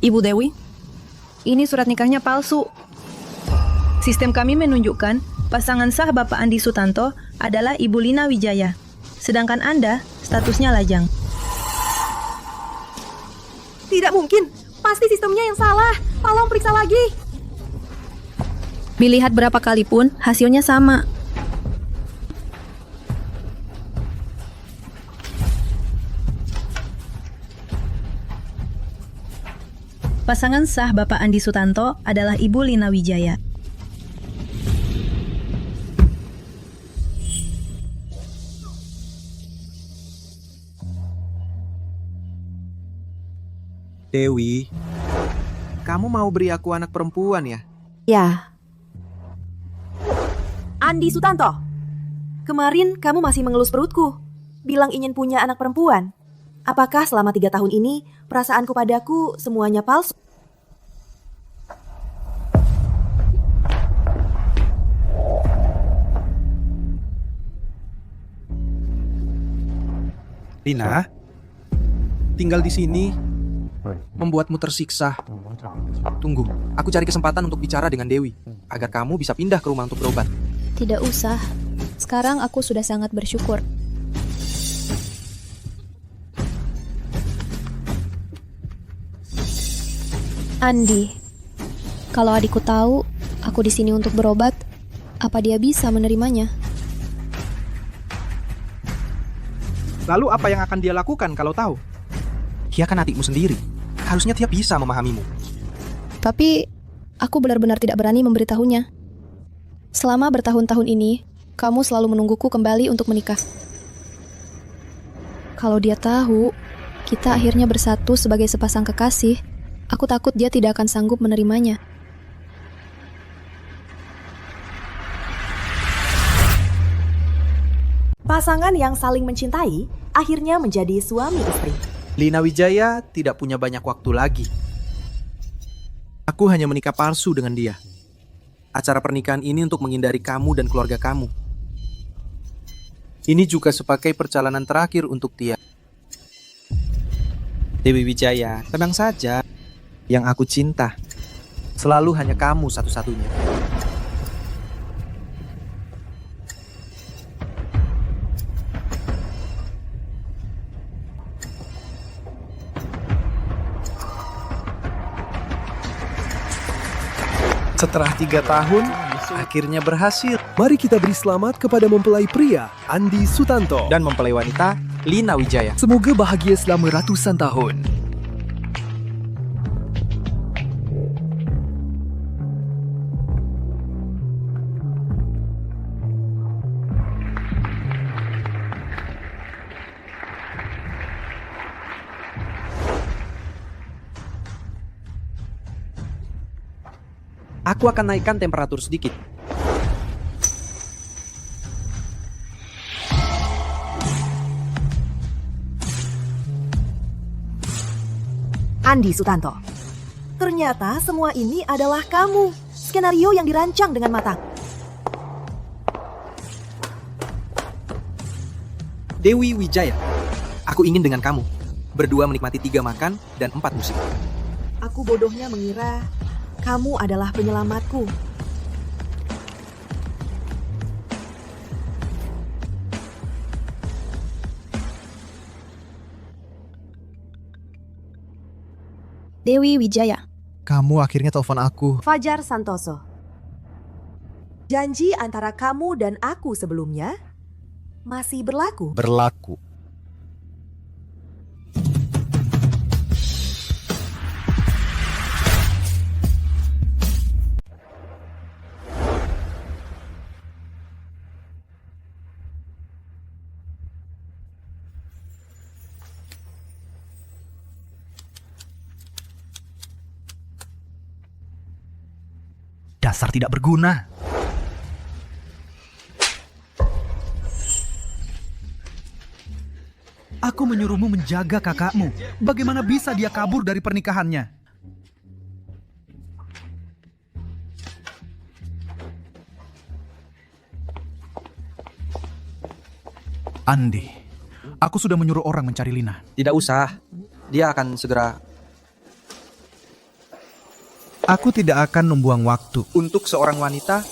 Ibu Dewi, ini surat nikahnya palsu. Sistem kami menunjukkan pasangan sah Bapak Andi Sutanto adalah Ibu Lina Wijaya. Sedangkan Anda statusnya lajang. Tidak mungkin. Pasti sistemnya yang salah. Tolong periksa lagi. Dilihat berapa kali pun, hasilnya sama. Pasangan sah Bapak Andi Sutanto adalah Ibu Lina Wijaya. Dewi, kamu mau beri aku anak perempuan ya? Ya. Andi Sutanto, kemarin kamu masih mengelus perutku, bilang ingin punya anak perempuan. Apakah selama 3 tahun ini perasaanku padaku semuanya palsu? Lina, tinggal di sini membuatmu tersiksa. Tunggu, aku cari kesempatan untuk bicara dengan Dewi, agar kamu bisa pindah ke rumah untuk berobat. Tidak usah. Sekarang aku sudah sangat bersyukur. Andi, kalau adikku tahu aku di sini untuk berobat, apa dia bisa menerimanya? Lalu apa yang akan dia lakukan kalau tahu? Dia kan adikmu sendiri. Harusnya dia bisa memahamimu. Tapi aku benar-benar tidak berani memberitahunya. Selama bertahun-tahun ini, kamu selalu menungguku kembali untuk menikah. Kalau dia tahu kita akhirnya bersatu sebagai sepasang kekasih, aku takut dia tidak akan sanggup menerimanya. Pasangan yang saling mencintai akhirnya menjadi suami istri. Lina Wijaya tidak punya banyak waktu lagi. Aku hanya menikah palsu dengan dia. Acara pernikahan ini untuk menghindari kamu dan keluarga kamu. Ini juga sebagai perjalanan terakhir untuk dia. Dewi Wijaya, tenang saja. Yang aku cinta selalu hanya kamu satu-satunya. Setelah 3 tahun, akhirnya berhasil. Mari kita beri selamat kepada mempelai pria, Andi Sutanto. Dan mempelai wanita, Lina Wijaya. Semoga bahagia selama ratusan tahun. Aku akan naikkan temperatur sedikit. Andi Sutanto, ternyata semua ini adalah kamu. Skenario yang dirancang dengan matang. Dewi Wijaya, aku ingin dengan kamu berdua menikmati 3 makan dan 4 musik. Aku bodohnya mengira kamu adalah penyelamatku. Dewi Wijaya. Kamu akhirnya telepon aku. Fajar Santoso. Janji antara kamu dan aku sebelumnya masih berlaku. Berlaku. Dasar tidak berguna. Aku menyuruhmu menjaga kakakmu. Bagaimana bisa dia kabur dari pernikahannya? Andi, aku sudah menyuruh orang mencari Lina. Tidak usah. Dia akan segera... Aku tidak akan membuang waktu. untuk seorang wanita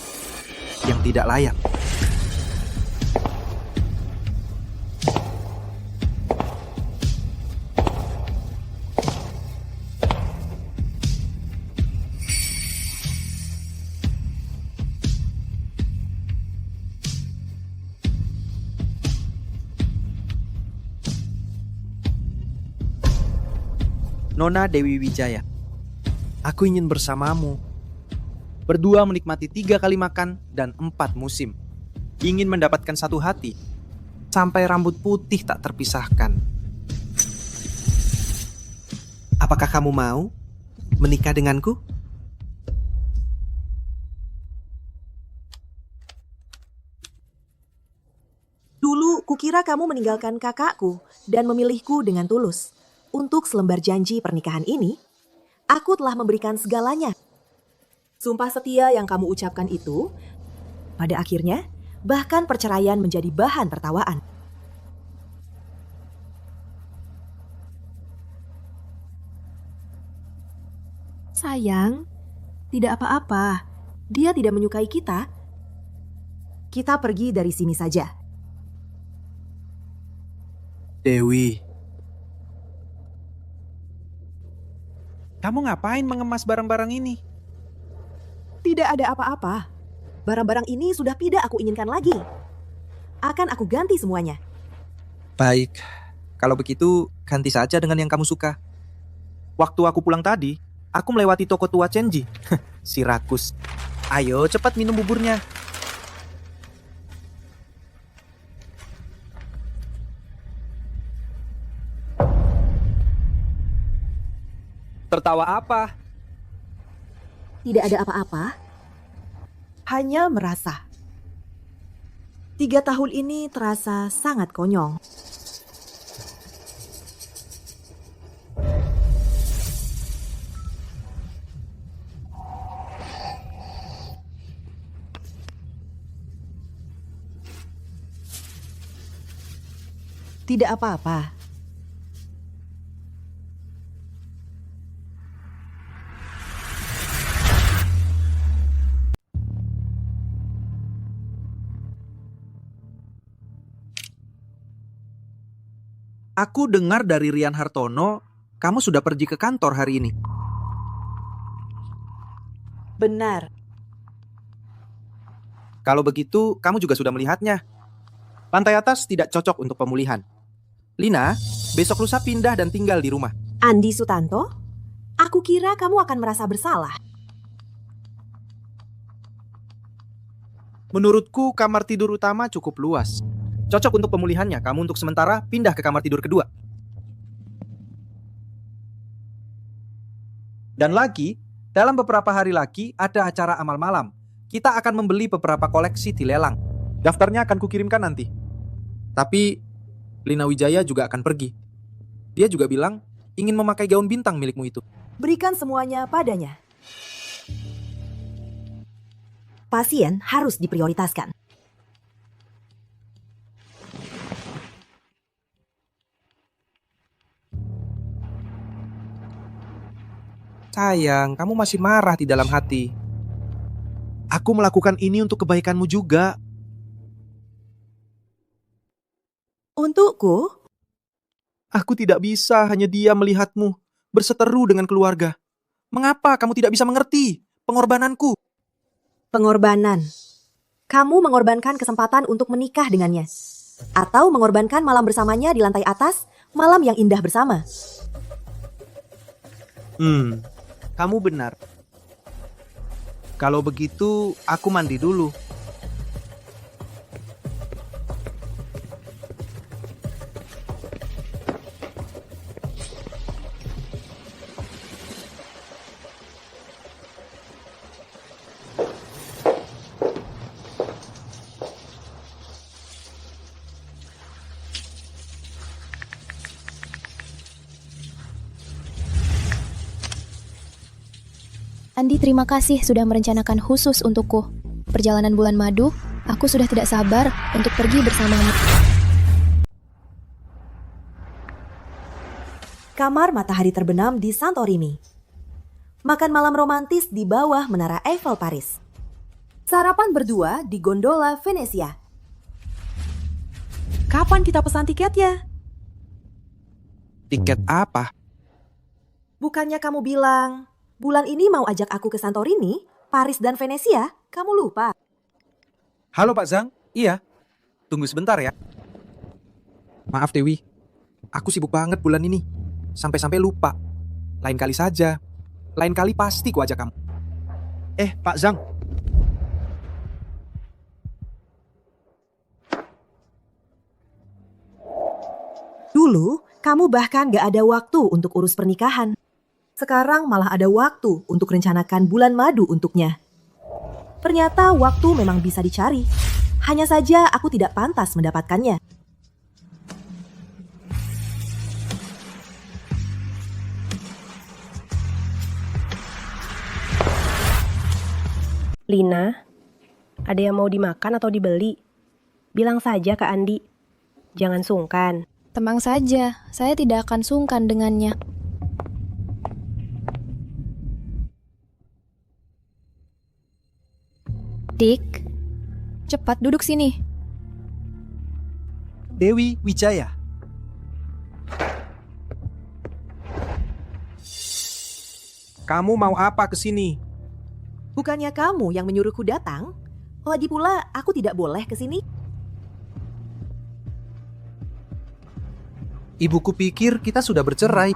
yang tidak layak. Nona Dewi Wijaya, aku ingin bersamamu. Berdua menikmati 3 kali makan dan 4 musim. Ingin mendapatkan satu hati, sampai rambut putih tak terpisahkan. Apakah kamu mau menikah denganku? Dulu kukira kamu meninggalkan kakakku dan memilihku dengan tulus. Untuk selembar janji pernikahan ini, aku telah memberikan segalanya. Sumpah setia yang kamu ucapkan itu, pada akhirnya, bahkan perceraian menjadi bahan tertawaan. Sayang, tidak apa-apa. Dia tidak menyukai kita. Kita pergi dari sini saja. Dewi, kamu ngapain mengemas barang-barang ini? Tidak ada apa-apa. Barang-barang ini sudah tidak aku inginkan lagi. Akan aku ganti semuanya. Baik, kalau begitu ganti saja dengan yang kamu suka. Waktu aku pulang tadi, aku melewati toko tua Chenji. Si rakus. Ayo cepat minum buburnya. Tertawa apa? Tidak ada apa-apa. Hanya merasa. 3 tahun ini terasa sangat konyol. Tidak apa-apa. Aku dengar dari Rian Hartono, kamu sudah pergi ke kantor hari ini. Benar. Kalau begitu, kamu juga sudah melihatnya. Lantai atas tidak cocok untuk pemulihan. Lina, besok lusa pindah dan tinggal di rumah. Andi Sutanto, aku kira kamu akan merasa bersalah. Menurutku, kamar tidur utama cukup luas. Cocok untuk pemulihannya, kamu untuk sementara pindah ke kamar tidur kedua. Dan lagi, dalam beberapa hari lagi ada acara amal malam. Kita akan membeli beberapa koleksi di lelang. Daftarnya akan kukirimkan nanti. Tapi, Lina Wijaya juga akan pergi. Dia juga bilang ingin memakai gaun bintang milikmu itu. Berikan semuanya padanya. Pasien harus diprioritaskan. Sayang, kamu masih marah di dalam hati. Aku melakukan ini untuk kebaikanmu juga. Untukku, Aku tidak bisa hanya diam melihatmu berseteru dengan keluarga. Mengapa kamu tidak bisa mengerti pengorbananku? pengorbanan. Kamu mengorbankan kesempatan untuk menikah dengannya. Atau mengorbankan malam bersamanya di lantai atas, malam yang indah bersama. Kamu benar. Kalau begitu, aku mandi dulu. Andi, terima kasih sudah merencanakan khusus untukku. Perjalanan bulan madu, aku sudah tidak sabar untuk pergi bersamamu. Kamar matahari terbenam di Santorini. Makan malam romantis di bawah Menara Eiffel Paris. Sarapan berdua di gondola Venesia. Kapan kita pesan tiketnya? Tiket apa? Bukannya kamu bilang, bulan ini mau ajak aku ke Santorini, Paris dan Venesia? Kamu lupa? Halo Pak Zhang, iya. Tunggu sebentar ya. Maaf Dewi, aku sibuk banget bulan ini. Sampai-sampai lupa. Lain kali saja. Lain kali pasti ku ajak kamu. Pak Zhang. Dulu, kamu bahkan gak ada waktu untuk urus pernikahan. Sekarang malah ada waktu untuk rencanakan bulan madu untuknya. Ternyata waktu memang bisa dicari. Hanya saja aku tidak pantas mendapatkannya. Lina, ada yang mau dimakan atau dibeli? Bilang saja ke Andi. Jangan sungkan. Tenang saja, saya tidak akan sungkan dengannya. Dik, cepat duduk sini. Dewi Wijaya. Kamu mau apa ke sini? Bukannya kamu yang menyuruhku datang? Lagi pula, aku tidak boleh ke sini. Ibuku pikir kita sudah bercerai.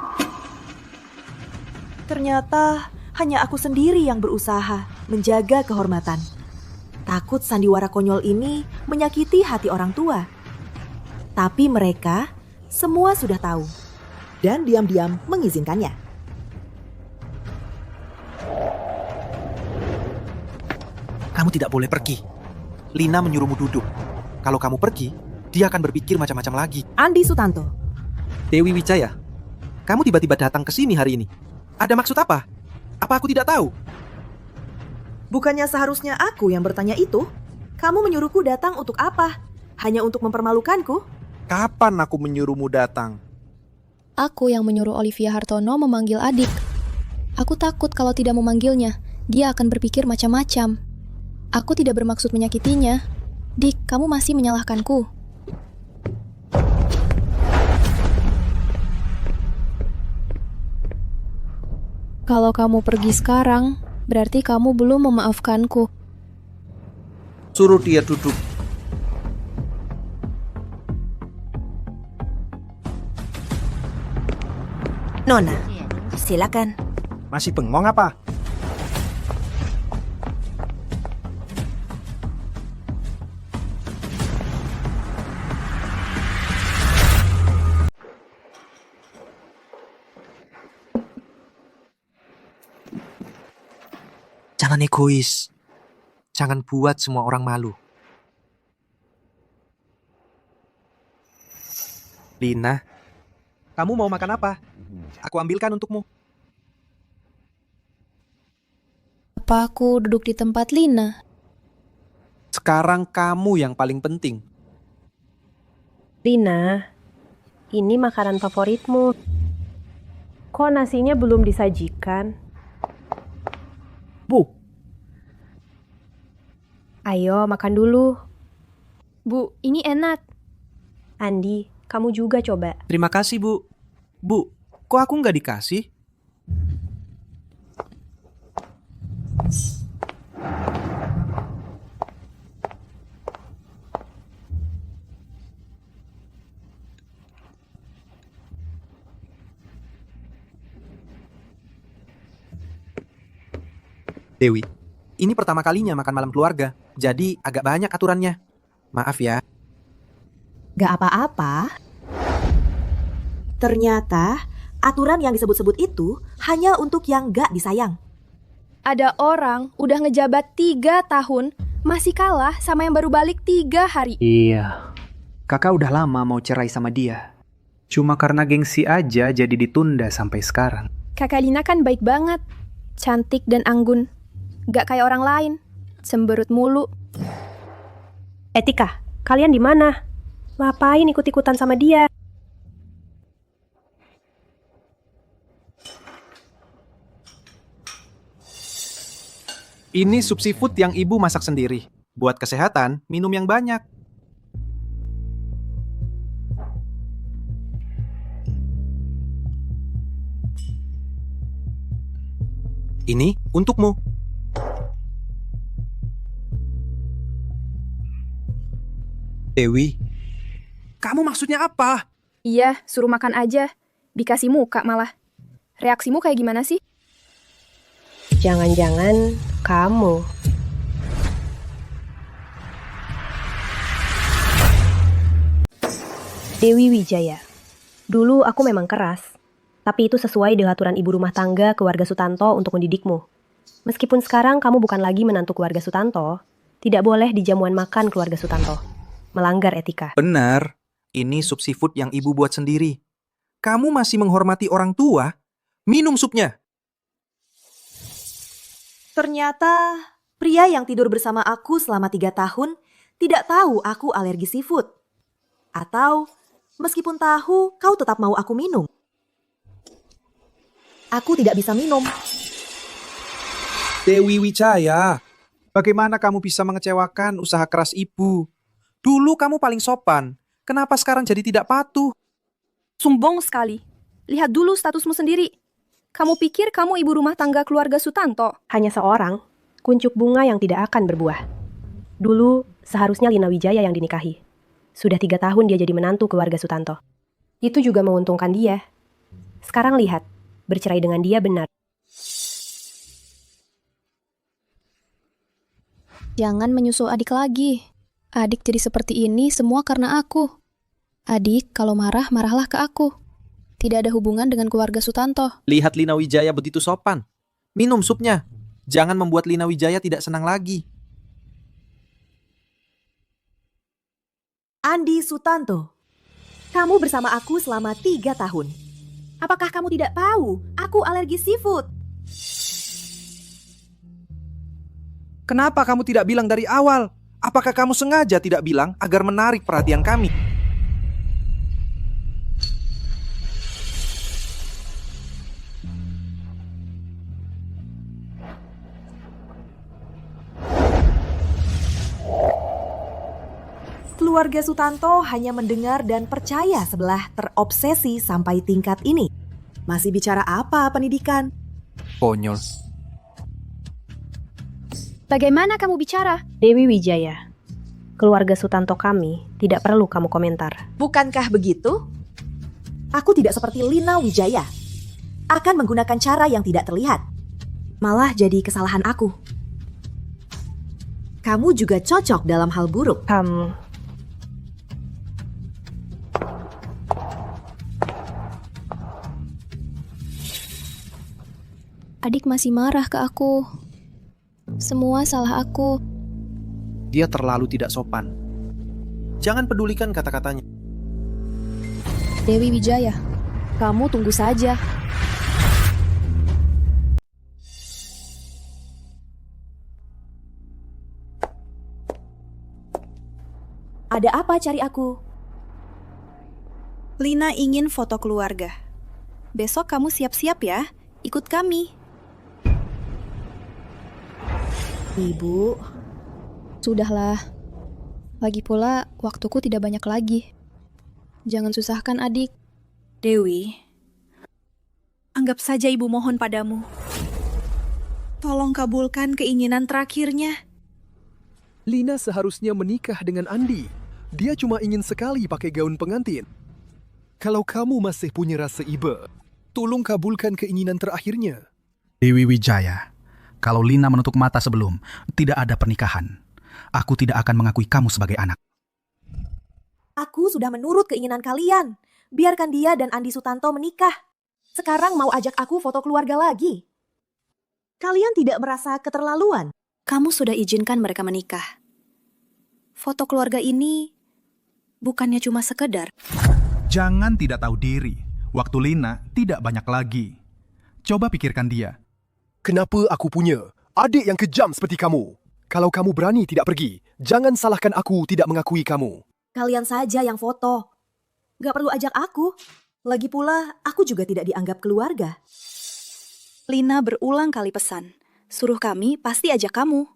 Ternyata hanya aku sendiri yang berusaha menjaga kehormatan. Takut sandiwara konyol ini menyakiti hati orang tua. Tapi mereka semua sudah tahu dan diam-diam mengizinkannya. Kamu tidak boleh pergi. Lina menyuruhmu duduk. Kalau kamu pergi, dia akan berpikir macam-macam lagi. Andi Sutanto. Dewi Wijaya, kamu tiba-tiba datang ke sini hari ini. Ada maksud apa? Apa aku tidak tahu? Bukannya seharusnya aku yang bertanya itu? Kamu menyuruhku datang untuk apa? Hanya untuk mempermalukanku? Kapan aku menyuruhmu datang? Aku yang menyuruh Olivia Hartono memanggil adik. Aku takut kalau tidak memanggilnya, dia akan berpikir macam-macam. Aku tidak bermaksud menyakitinya. Dik, kamu masih menyalahkanku. Kalau kamu pergi sekarang, berarti kamu belum memaafkanku. Suruh dia duduk. Nona, silakan. Masih bengong apa? Jangan egois. Jangan buat semua orang malu. Lina, kamu mau makan apa? Aku ambilkan untukmu. Apa aku duduk di tempat Lina? Sekarang kamu yang paling penting. Lina, ini makanan favoritmu. Kok nasinya belum disajikan? Bu, Ayo, makan dulu. Bu, ini enak. Andi, kamu juga coba. terima kasih Bu. Bu, kok aku nggak dikasih? Dewi, ini pertama kalinya makan malam keluarga, jadi agak banyak aturannya. Maaf ya. Gak apa-apa. Ternyata aturan yang disebut-sebut itu hanya untuk yang gak disayang. Ada orang udah ngejabat 3 tahun, masih kalah sama yang baru balik 3 hari. Iya, kakak udah lama mau cerai sama dia. Cuma karena gengsi aja jadi ditunda sampai sekarang. Kakak Lina kan baik banget, cantik dan anggun. Gak kayak orang lain, cemberut mulu. Etika, kalian di mana? Ngapain ikut-ikutan sama dia? Ini sup seafood yang ibu masak sendiri. Buat kesehatan, minum yang banyak. Ini untukmu. Dewi, kamu maksudnya apa? Iya, suruh makan aja. Dikasih muka malah. Reaksimu kayak gimana sih? Jangan-jangan kamu. Dewi Wijaya. Dulu aku memang keras, tapi itu sesuai dengan aturan ibu rumah tangga keluarga Sutanto untuk mendidikmu. Meskipun sekarang kamu bukan lagi menantu keluarga Sutanto, tidak boleh di jamuan makan keluarga Sutanto. Melanggar etika. Benar, ini sup seafood yang ibu buat sendiri. Kamu masih menghormati orang tua? Minum supnya. Ternyata pria yang tidur bersama aku selama 3 tahun tidak tahu aku alergi seafood. Atau meskipun tahu, kau tetap mau aku minum. Aku tidak bisa minum. Dewi Wijaya, bagaimana kamu bisa mengecewakan usaha keras ibu? Dulu kamu paling sopan, kenapa sekarang jadi tidak patuh? Sombong sekali. Lihat dulu statusmu sendiri. Kamu pikir kamu ibu rumah tangga keluarga Sutanto? Hanya seorang, kuncup bunga yang tidak akan berbuah. Dulu, seharusnya Lina Wijaya yang dinikahi. Sudah 3 tahun dia jadi menantu keluarga Sutanto. Itu juga menguntungkan dia. Sekarang lihat, bercerai dengan dia benar. Jangan menyusul adik lagi. Adik jadi seperti ini semua karena aku. Adik, kalau marah, marahlah ke aku. Tidak ada hubungan dengan keluarga Sutanto. Lihat Lina Wijaya begitu sopan. Minum supnya. Jangan membuat Lina Wijaya tidak senang lagi. Andi Sutanto, kamu bersama aku selama 3 tahun. Apakah kamu tidak tahu aku alergi seafood? Kenapa kamu tidak bilang dari awal? Apakah kamu sengaja tidak bilang agar menarik perhatian kami? Keluarga Sutanto hanya mendengar dan percaya sebelah terobsesi sampai tingkat ini. Masih bicara apa pendidikan? Konyol. Bagaimana kamu bicara? Dewi Wijaya, keluarga Sutanto kami tidak perlu kamu komentar. Bukankah begitu? Aku tidak seperti Lina Wijaya. Akan menggunakan cara yang tidak terlihat. Malah jadi kesalahan aku. Kamu juga cocok dalam hal buruk. Adik masih marah ke aku. Semua salah aku. Dia terlalu tidak sopan. Jangan pedulikan kata-katanya. Dewi Wijaya, kamu tunggu saja. Ada apa cari aku? Lina ingin foto keluarga. Besok kamu siap-siap ya, ikut kami. Ibu, Sudahlah. Lagi pula, waktuku tidak banyak lagi. Jangan susahkan adik. Dewi, anggap saja ibu mohon padamu. Tolong kabulkan keinginan terakhirnya. Lina seharusnya menikah dengan Andi. Dia cuma ingin sekali pakai gaun pengantin. Kalau kamu masih punya rasa iba, tolong kabulkan keinginan terakhirnya. Dewi Wijaya, kalau Lina menutup mata sebelum, tidak ada pernikahan. Aku tidak akan mengakui kamu sebagai anak. aku sudah menurut keinginan kalian. Biarkan dia dan Andi Sutanto menikah. Sekarang mau ajak aku foto keluarga lagi. Kalian tidak merasa keterlaluan? Kamu sudah izinkan mereka menikah. Foto keluarga ini bukannya cuma sekedar. Jangan tidak tahu diri. Waktu Lina tidak banyak lagi. Coba pikirkan dia. Kenapa aku punya adik yang kejam seperti kamu? Kalau kamu berani tidak pergi, jangan salahkan aku tidak mengakui kamu. Kalian saja yang foto. Gak perlu ajak aku. Lagi pula, aku juga tidak dianggap keluarga. Lina berulang kali pesan, suruh kami pasti ajak kamu.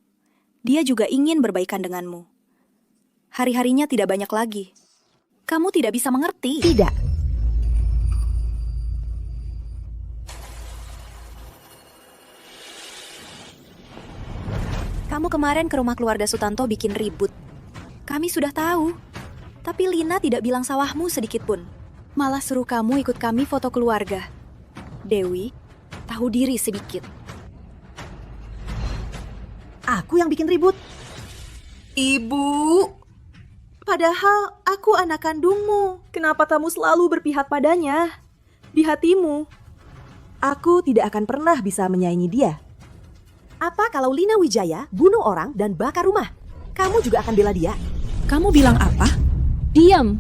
Dia juga ingin berbaikan denganmu. Hari-harinya tidak banyak lagi. Kamu tidak bisa mengerti. Tidak. Kamu kemarin ke rumah keluarga Sutanto bikin ribut. Kami sudah tahu. Tapi Lina tidak bilang sawahmu sedikit pun. Malah suruh kamu ikut kami foto keluarga. Dewi, tahu diri sedikit. Aku yang bikin ribut. Ibu, padahal aku anak kandungmu. Kenapa kamu selalu berpihak padanya? Di hatimu. Aku tidak akan pernah bisa menyaingi dia. Apa kalau Lina Wijaya bunuh orang dan bakar rumah? Kamu juga akan bela dia? Kamu bilang apa? Diam.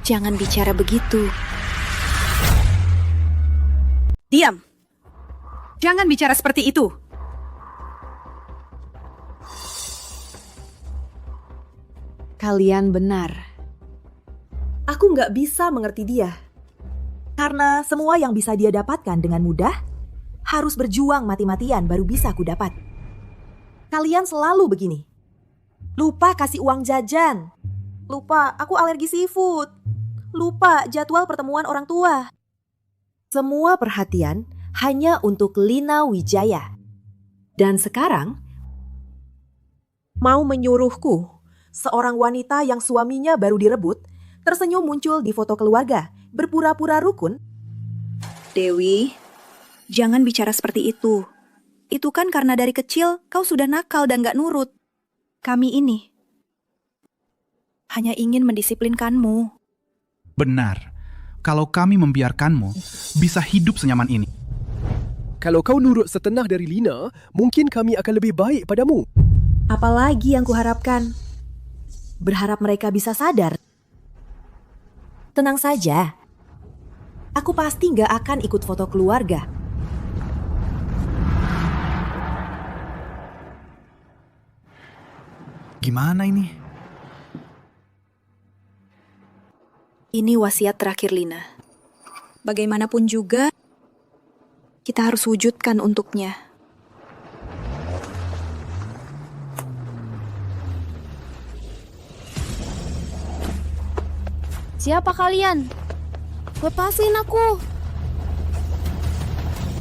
Jangan bicara begitu. Diam. Jangan bicara seperti itu. Kalian benar. Aku nggak bisa mengerti dia. Karena semua yang bisa dia dapatkan dengan mudah, harus berjuang mati-matian baru bisa aku dapat. Kalian selalu begini. Lupa kasih uang jajan. Lupa aku alergi seafood. Lupa jadwal pertemuan orang tua. Semua perhatian hanya untuk Lina Wijaya. Dan sekarang, mau menyuruhku, seorang wanita yang suaminya baru direbut, tersenyum muncul di foto keluarga, berpura-pura rukun. Dewi, jangan bicara seperti itu. Itu kan karena dari kecil kau sudah nakal dan gak nurut. Kami ini hanya ingin mendisiplinkanmu. Benar. Kalau kami membiarkanmu, bisa hidup senyaman ini. Kalau kau nurut setengah dari Lina, mungkin kami akan lebih baik padamu. Apalagi yang kuharapkan? Berharap mereka bisa sadar. Tenang saja. Aku pasti gak akan ikut foto keluarga. Gimana ini? Ini wasiat terakhir Lina. Bagaimanapun juga, kita harus wujudkan untuknya. Siapa kalian? Lepasin aku.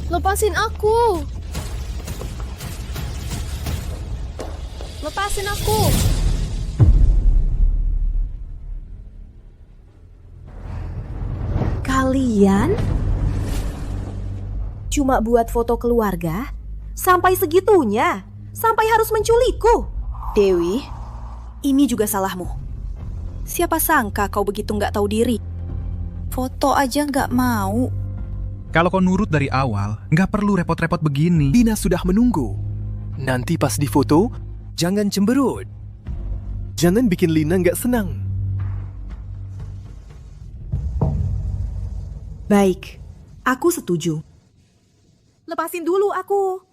Lepasin aku. Lepasin aku. Kalian cuma buat foto keluarga? Sampai segitunya? Sampai harus menculikku? Dewi, ini juga salahmu. Siapa sangka kau begitu nggak tahu diri? Foto aja nggak mau. Kalau kau nurut dari awal, nggak perlu repot-repot begini. Lina sudah menunggu. Nanti pas difoto, jangan cemberut. Jangan bikin Lina nggak senang. Baik, aku setuju. Lepasin dulu aku.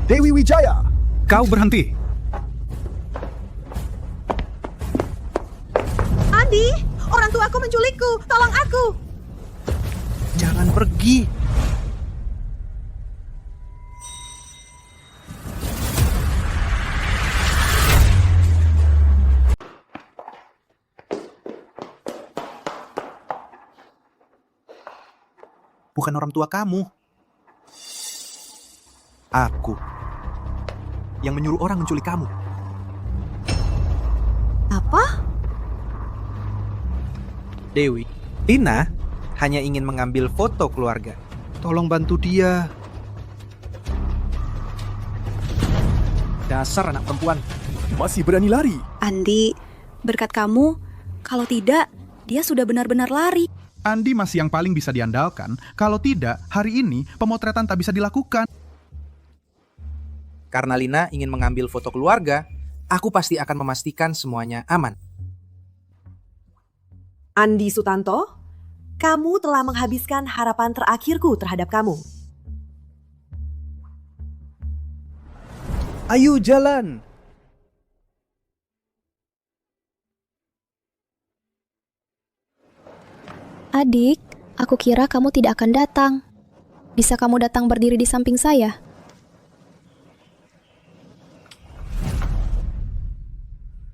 Dewi Wijaya! Kau berhenti. Andi, orang tuaku menculikku. Tolong aku. Jangan pergi. Bukan orang tua kamu. Aku yang menyuruh orang menculik kamu. Apa? Dewi, Lina hanya ingin mengambil foto keluarga. Tolong bantu dia. Dasar anak perempuan. Masih berani lari. Andi, berkat kamu, kalau tidak, dia sudah benar-benar lari. Andi masih yang paling bisa diandalkan. Kalau tidak, hari ini pemotretan tak bisa dilakukan. Karena Lina ingin mengambil foto keluarga, aku pasti akan memastikan semuanya aman. Andi Sutanto, kamu telah menghabiskan harapan terakhirku terhadap kamu. Ayo jalan. Adik, aku kira kamu tidak akan datang. Bisa kamu datang berdiri di samping saya?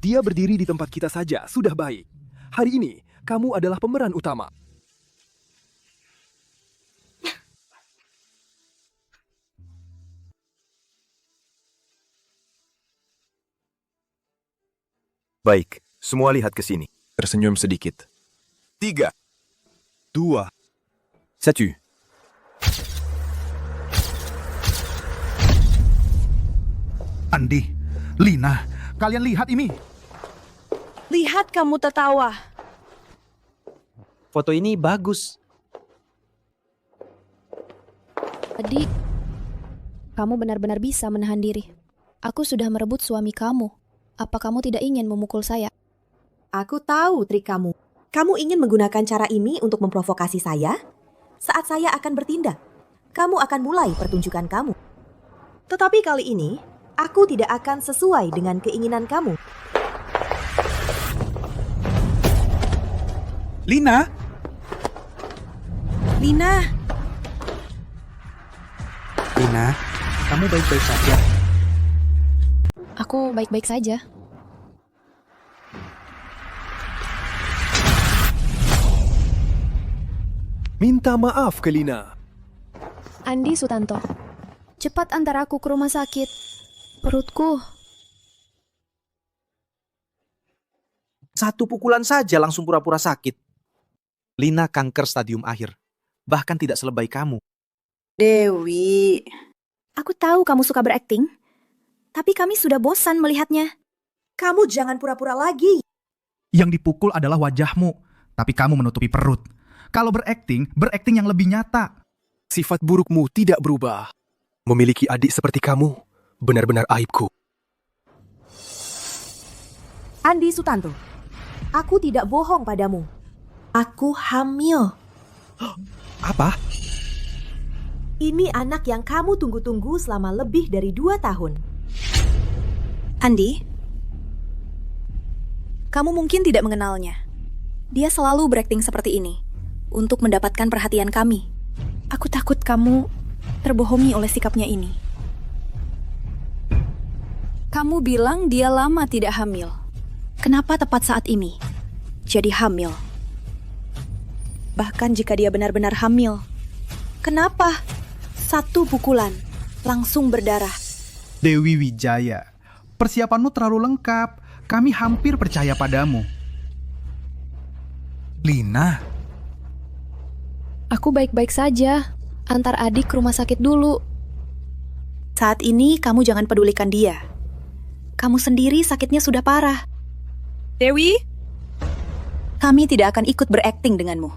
Dia berdiri di tempat kita saja, sudah baik. Hari ini, kamu adalah pemeran utama. Baik, semua lihat ke sini. Tersenyum sedikit. 3, 2, 1. Andi, Lina, kalian lihat ini. Lihat kamu tertawa. Foto ini bagus. Adik, kamu benar-benar bisa menahan diri. Aku sudah merebut suami kamu. Apa kamu tidak ingin memukul saya? Aku tahu trik kamu. Kamu ingin menggunakan cara ini untuk memprovokasi saya? Saat saya akan bertindak, kamu akan mulai pertunjukan kamu. Tetapi kali ini, aku tidak akan sesuai dengan keinginan kamu. Lina, Lina, Lina, kamu baik-baik saja. Aku baik-baik saja. Minta maaf ke Lina. Andi Sutanto, cepat antar aku ke rumah sakit. Perutku. Satu pukulan saja langsung pura-pura sakit. Lina kanker stadium akhir. Bahkan tidak selebay kamu. Dewi. Aku tahu kamu suka berakting, tapi kami sudah bosan melihatnya. Kamu jangan pura-pura lagi. yang dipukul adalah wajahmu, tapi kamu menutupi perut. Kalau berakting yang lebih nyata. Sifat burukmu tidak berubah. Memiliki adik seperti kamu benar-benar aibku. Andi Sutanto, aku tidak bohong padamu. Aku hamil. Apa? Ini anak yang kamu tunggu-tunggu selama lebih dari 2 tahun. Andi, kamu mungkin tidak mengenalnya. Dia selalu berakting seperti ini untuk mendapatkan perhatian kami. Aku takut kamu terbohongi oleh sikapnya ini. Kamu bilang dia lama tidak hamil. Kenapa tepat saat ini jadi hamil? Bahkan jika dia benar-benar hamil, kenapa 1 pukulan langsung berdarah? Dewi Wijaya, persiapanmu terlalu lengkap. Kami hampir percaya padamu. Lina, Aku baik-baik saja. Antar adik ke rumah sakit dulu. Saat ini kamu jangan pedulikan dia. Kamu sendiri sakitnya sudah parah. Dewi, kami tidak akan ikut berakting denganmu.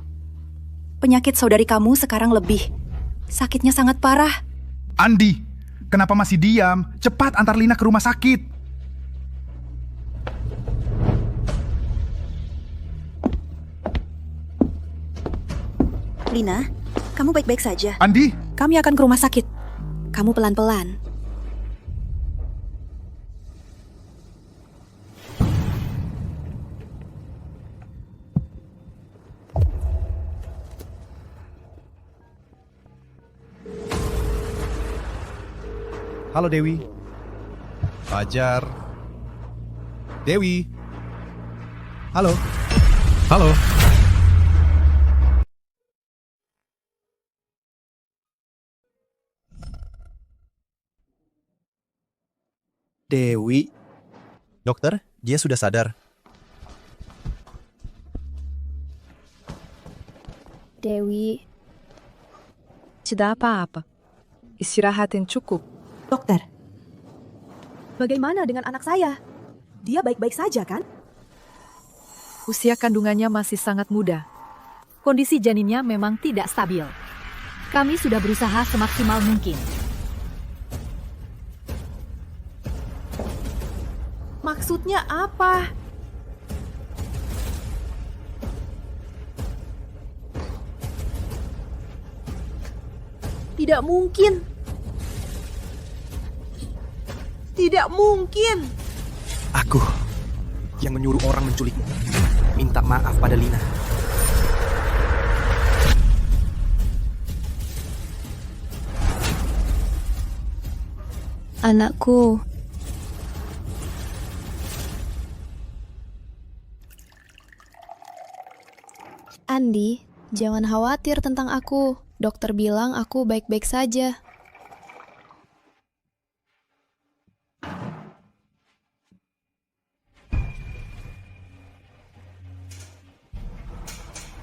Penyakit saudari kamu sekarang lebih. Sakitnya sangat parah. Andi, kenapa masih diam? Cepat antar Lina ke rumah sakit. Lina, kamu baik-baik saja. Andi, Kami akan ke rumah sakit. Kamu pelan-pelan. Halo Dewi. Fajar. Dewi. Halo. halo. Dewi. Dokter, dia sudah sadar. Dewi, Tidak apa-apa. Istirahat yang cukup. Dokter, bagaimana dengan anak saya? Dia baik-baik saja kan? Usia kandungannya masih sangat muda. Kondisi janinnya memang tidak stabil. Kami sudah berusaha semaksimal mungkin. Maksudnya apa? Tidak mungkin. Tidak mungkin. Aku yang menyuruh orang menculikmu. Minta maaf pada Lina. Anakku. Andi, jangan khawatir tentang aku. Dokter bilang aku baik-baik saja.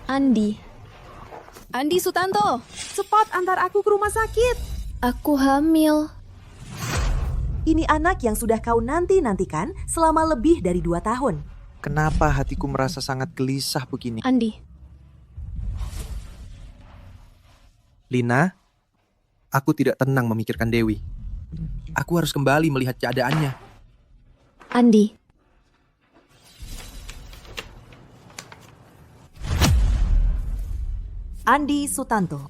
Andi. Andi Sutanto. Cepat antar aku ke rumah sakit. Aku hamil. Ini anak yang sudah kau nanti-nantikan selama lebih dari 2 tahun. Kenapa hatiku merasa sangat gelisah begini? Andi. Lina, aku tidak tenang memikirkan Dewi. Aku harus kembali melihat keadaannya. Andi. Andi Sutanto,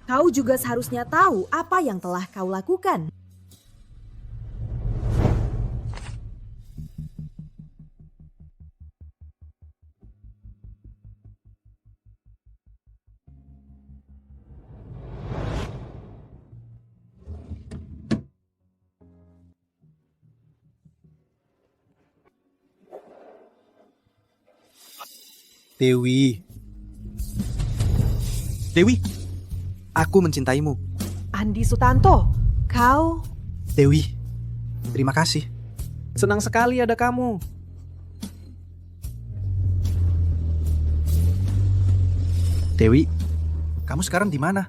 kau juga seharusnya tahu apa yang telah kau lakukan. Dewi. Dewi, aku mencintaimu. Andi Sutanto, kau... Dewi, terima kasih. Senang sekali ada kamu. Dewi, kamu sekarang di mana?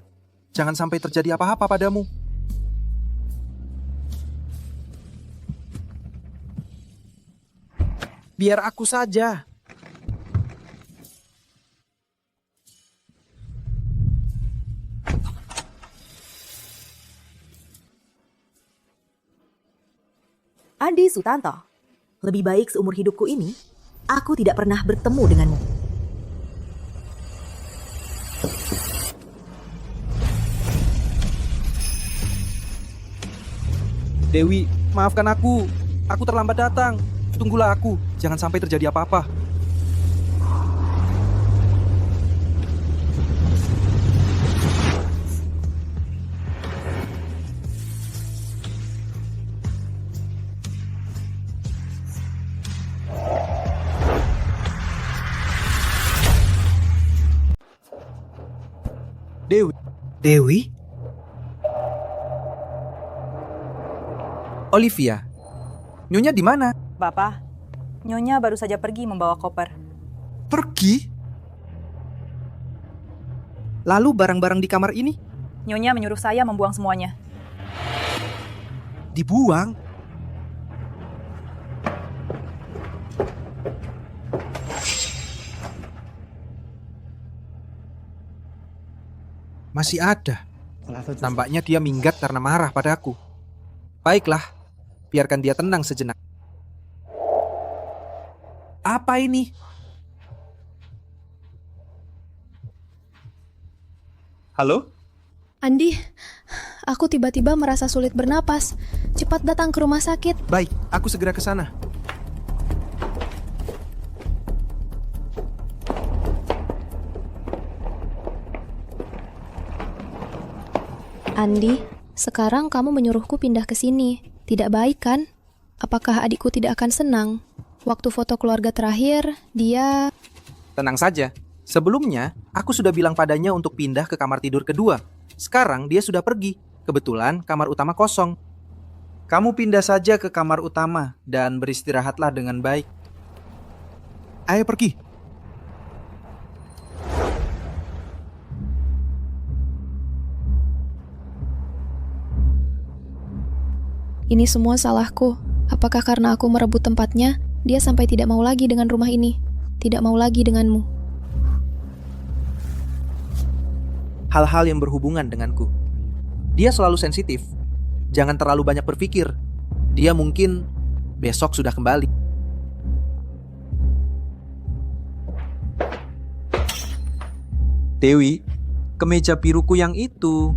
Jangan sampai terjadi apa-apa padamu. Biar aku saja. Andi Sutanto, lebih baik seumur hidupku ini, aku tidak pernah bertemu denganmu. Dewi, maafkan aku. Aku terlambat datang. Tunggulah aku, jangan sampai terjadi apa-apa. Dewi. Dewi? Olivia, Nyonya di mana? Bapak, Nyonya baru saja pergi membawa koper. Pergi? Lalu barang-barang di kamar ini? Nyonya menyuruh saya membuang semuanya. Dibuang? Masih ada. Nampaknya dia minggat karena marah padaku. Baiklah, biarkan dia tenang sejenak. Apa ini? Halo? Andi, aku tiba-tiba merasa sulit bernapas. Cepat datang ke rumah sakit. Baik, aku segera ke sana. Andi, sekarang kamu menyuruhku pindah ke sini. Tidak baik kan? Apakah adikku tidak akan senang? Waktu foto keluarga terakhir, dia... Tenang saja. Sebelumnya, aku sudah bilang padanya untuk pindah ke kamar tidur kedua. Sekarang dia sudah pergi. Kebetulan kamar utama kosong. Kamu pindah saja ke kamar utama dan beristirahatlah dengan baik. Ayo pergi. Ini semua salahku. Apakah karena aku merebut tempatnya, dia sampai tidak mau lagi dengan rumah ini? Tidak mau lagi denganmu. Hal-hal yang berhubungan denganku. Dia selalu sensitif. Jangan terlalu banyak berpikir. Dia mungkin besok sudah kembali. Dewi, kemeja biruku yang itu.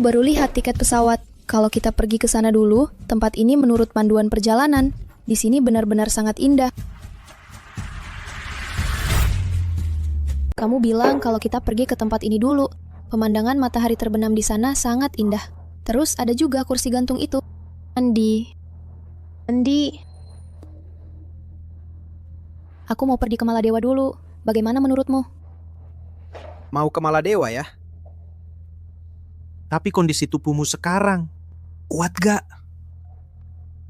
Aku baru lihat tiket pesawat. Kalau kita pergi ke sana dulu, tempat ini menurut panduan perjalanan. Di sini benar-benar sangat indah. Kamu bilang kalau kita pergi ke tempat ini dulu. Pemandangan matahari terbenam di sana sangat indah. Terus ada juga kursi gantung itu. Andi. Aku mau pergi ke Maladewa dulu. Bagaimana menurutmu? Mau ke Maladewa ya? Tapi kondisi tubuhmu sekarang, kuat gak?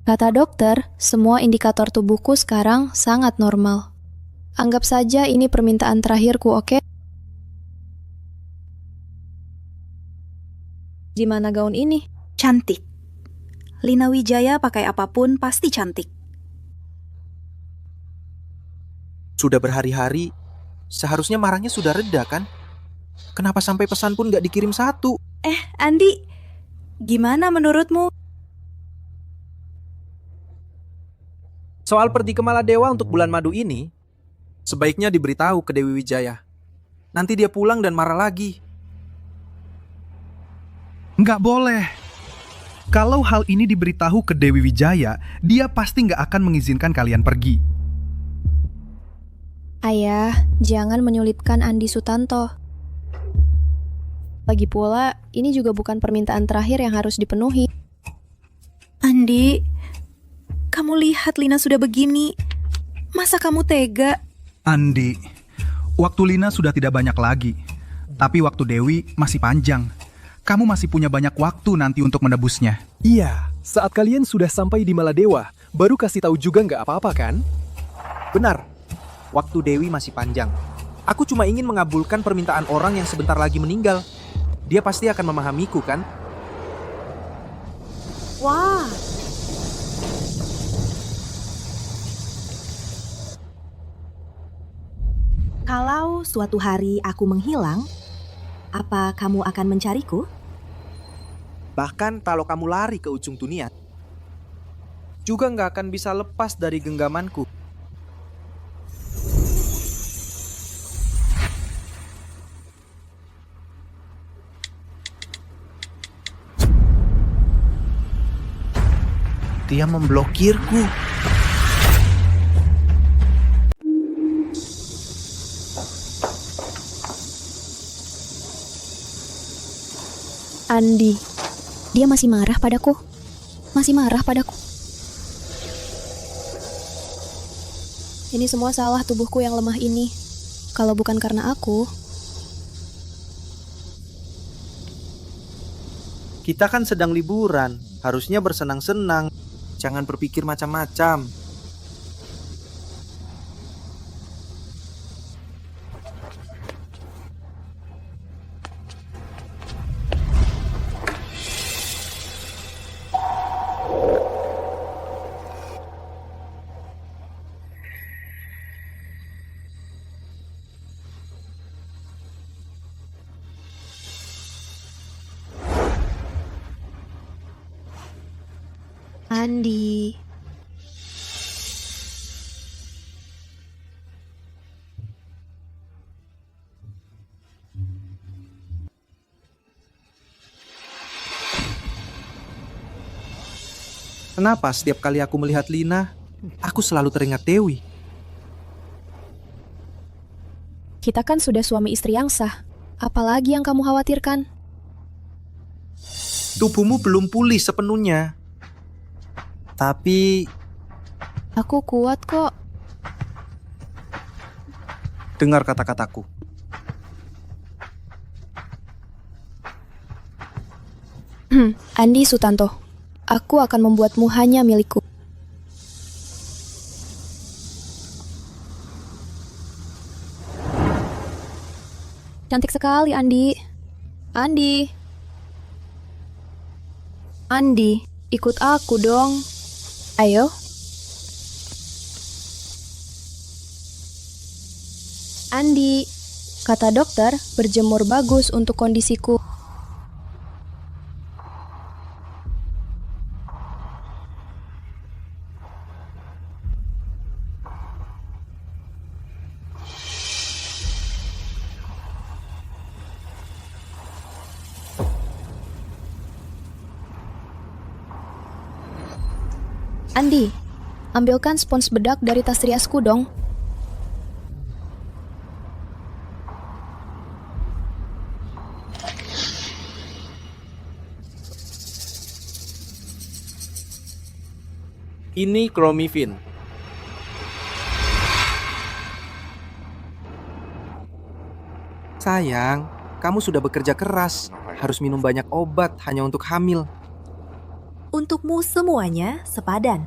Kata dokter, semua indikator tubuhku sekarang sangat normal. Anggap saja ini permintaan terakhirku, oke? Gimana gaun ini? Cantik. Lina Wijaya pakai apapun pasti cantik. Sudah berhari-hari, seharusnya marahnya sudah reda kan? Kenapa sampai pesan pun gak dikirim satu? Andi, gimana menurutmu? Soal pergi ke Maladewa untuk bulan madu ini, sebaiknya diberitahu ke Dewi Wijaya. Nanti dia pulang dan marah lagi. Nggak boleh. Kalau hal ini diberitahu ke Dewi Wijaya, dia pasti nggak akan mengizinkan kalian pergi. Ayah, jangan menyulitkan Andi Sutanto. Lagi pula, ini juga bukan permintaan terakhir yang harus dipenuhi. Andi, kamu lihat Lina sudah begini. Masa kamu tega? Andi, waktu Lina sudah tidak banyak lagi. Tapi waktu Dewi masih panjang. Kamu masih punya banyak waktu nanti untuk menebusnya. Iya, saat kalian sudah sampai di Maladewa, baru kasih tahu juga nggak apa-apa kan? Benar, waktu Dewi masih panjang. Aku cuma ingin mengabulkan permintaan orang yang sebentar lagi meninggal. Dia pasti akan memahamiku kan? Wah, kalau suatu hari aku menghilang, apa kamu akan mencariku? Bahkan kalau kamu lari ke ujung dunia, juga nggak akan bisa lepas dari genggamanku. Dia memblokirku. Andi, dia masih marah padaku. Masih marah padaku. Ini semua salah tubuhku yang lemah ini. Kalau bukan karena aku, Kita kan sedang liburan, harusnya bersenang-senang. Jangan berpikir macam-macam. Andi. Kenapa setiap kali aku melihat Lina, aku selalu teringat Dewi? Kita kan sudah suami istri yang sah. Apalagi yang kamu khawatirkan? Tubuhmu belum pulih sepenuhnya. Tapi Aku kuat kok. dengar kata-kataku. Andi Sutanto, aku akan membuatmu hanya milikku. Cantik sekali, Andi. Andi. Andi, ikut aku dong. Ayo. Andi, kata dokter, berjemur bagus untuk kondisiku. Andi, ambilkan spons bedak dari tas riasku dong. Ini Chromifin. Sayang, kamu sudah bekerja keras. Harus minum banyak obat hanya untuk hamil. Untukmu semuanya sepadan.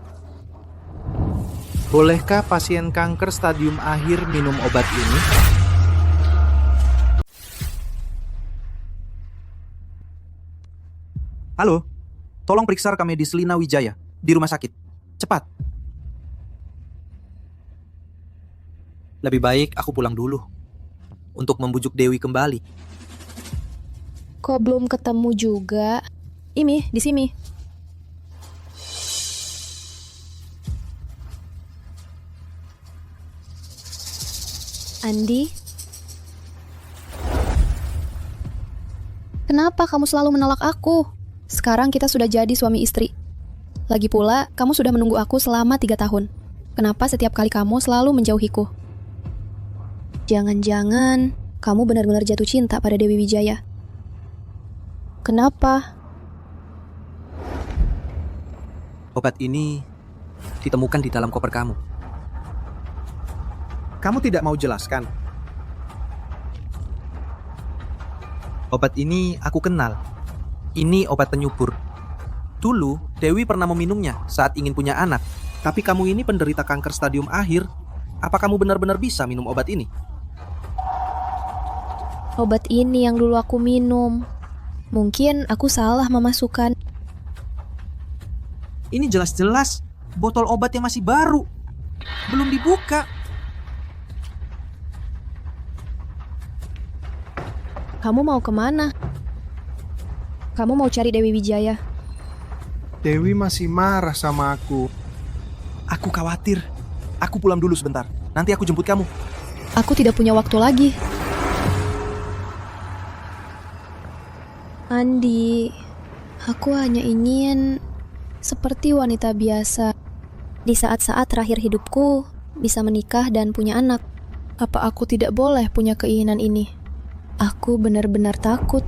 Bolehkah pasien kanker stadium akhir minum obat ini? Halo, tolong periksa rekam medis Lina Wijaya di rumah sakit. Cepat. Lebih baik aku pulang dulu untuk membujuk Dewi kembali. Kok belum ketemu juga? Ini, di sini. Andi? Kenapa kamu selalu menolak aku? Sekarang kita sudah jadi suami istri. Lagi pula, kamu sudah menunggu aku selama 3 tahun. Kenapa setiap kali kamu selalu menjauhiku? Jangan-jangan kamu benar-benar jatuh cinta pada Dewi Wijaya. Kenapa? Obat ini ditemukan di dalam koper kamu. Kamu tidak mau jelaskan? Obat ini aku kenal. Ini obat penyubur. Dulu, Dewi pernah meminumnya saat ingin punya anak. Tapi kamu ini penderita kanker stadium akhir. Apa kamu benar-benar bisa minum obat ini? Obat ini yang dulu aku minum. Mungkin aku salah memasukkan. Ini jelas-jelas botol obat yang masih baru. Belum dibuka. Kamu mau kemana? Kamu mau cari Dewi Wijaya? Dewi masih marah sama aku. Aku khawatir. Aku pulang dulu sebentar. Nanti aku jemput kamu. Aku tidak punya waktu lagi. Andi, aku hanya ingin seperti wanita biasa. Di saat-saat terakhir hidupku, bisa menikah dan punya anak. Apa aku tidak boleh punya keinginan ini? Aku benar-benar takut.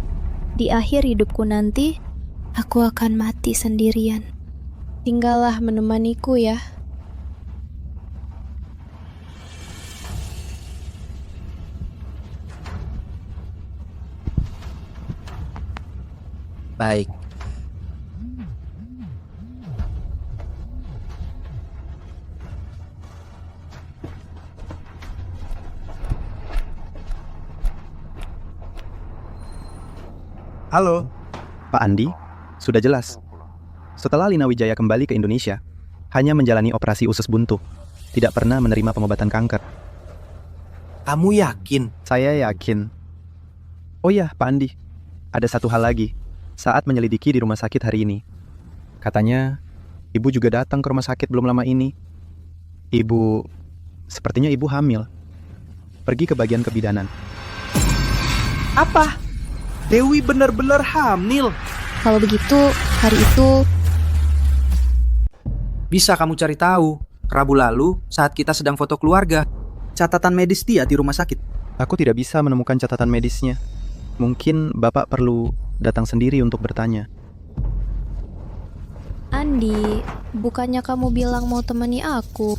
Di akhir hidupku nanti, aku akan mati sendirian. Tinggallah menemaniku ya. Baik. Halo. Pak Andi, sudah jelas. Setelah Lina Wijaya kembali ke Indonesia, hanya menjalani operasi usus buntu, tidak pernah menerima pengobatan kanker. Kamu yakin? Saya yakin. Oh ya, Pak Andi, ada satu hal lagi. Saat menyelidiki di rumah sakit hari ini, katanya ibu juga datang ke rumah sakit belum lama ini. Sepertinya ibu hamil. Pergi ke bagian kebidanan. Apa? Dewi benar-benar hamil? Kalau begitu, hari itu... Bisa kamu cari tahu. Rabu lalu, saat kita sedang foto keluarga, catatan medis dia di rumah sakit. Aku tidak bisa menemukan catatan medisnya. Mungkin Bapak perlu datang sendiri untuk bertanya. Andi, bukannya kamu bilang mau temani aku?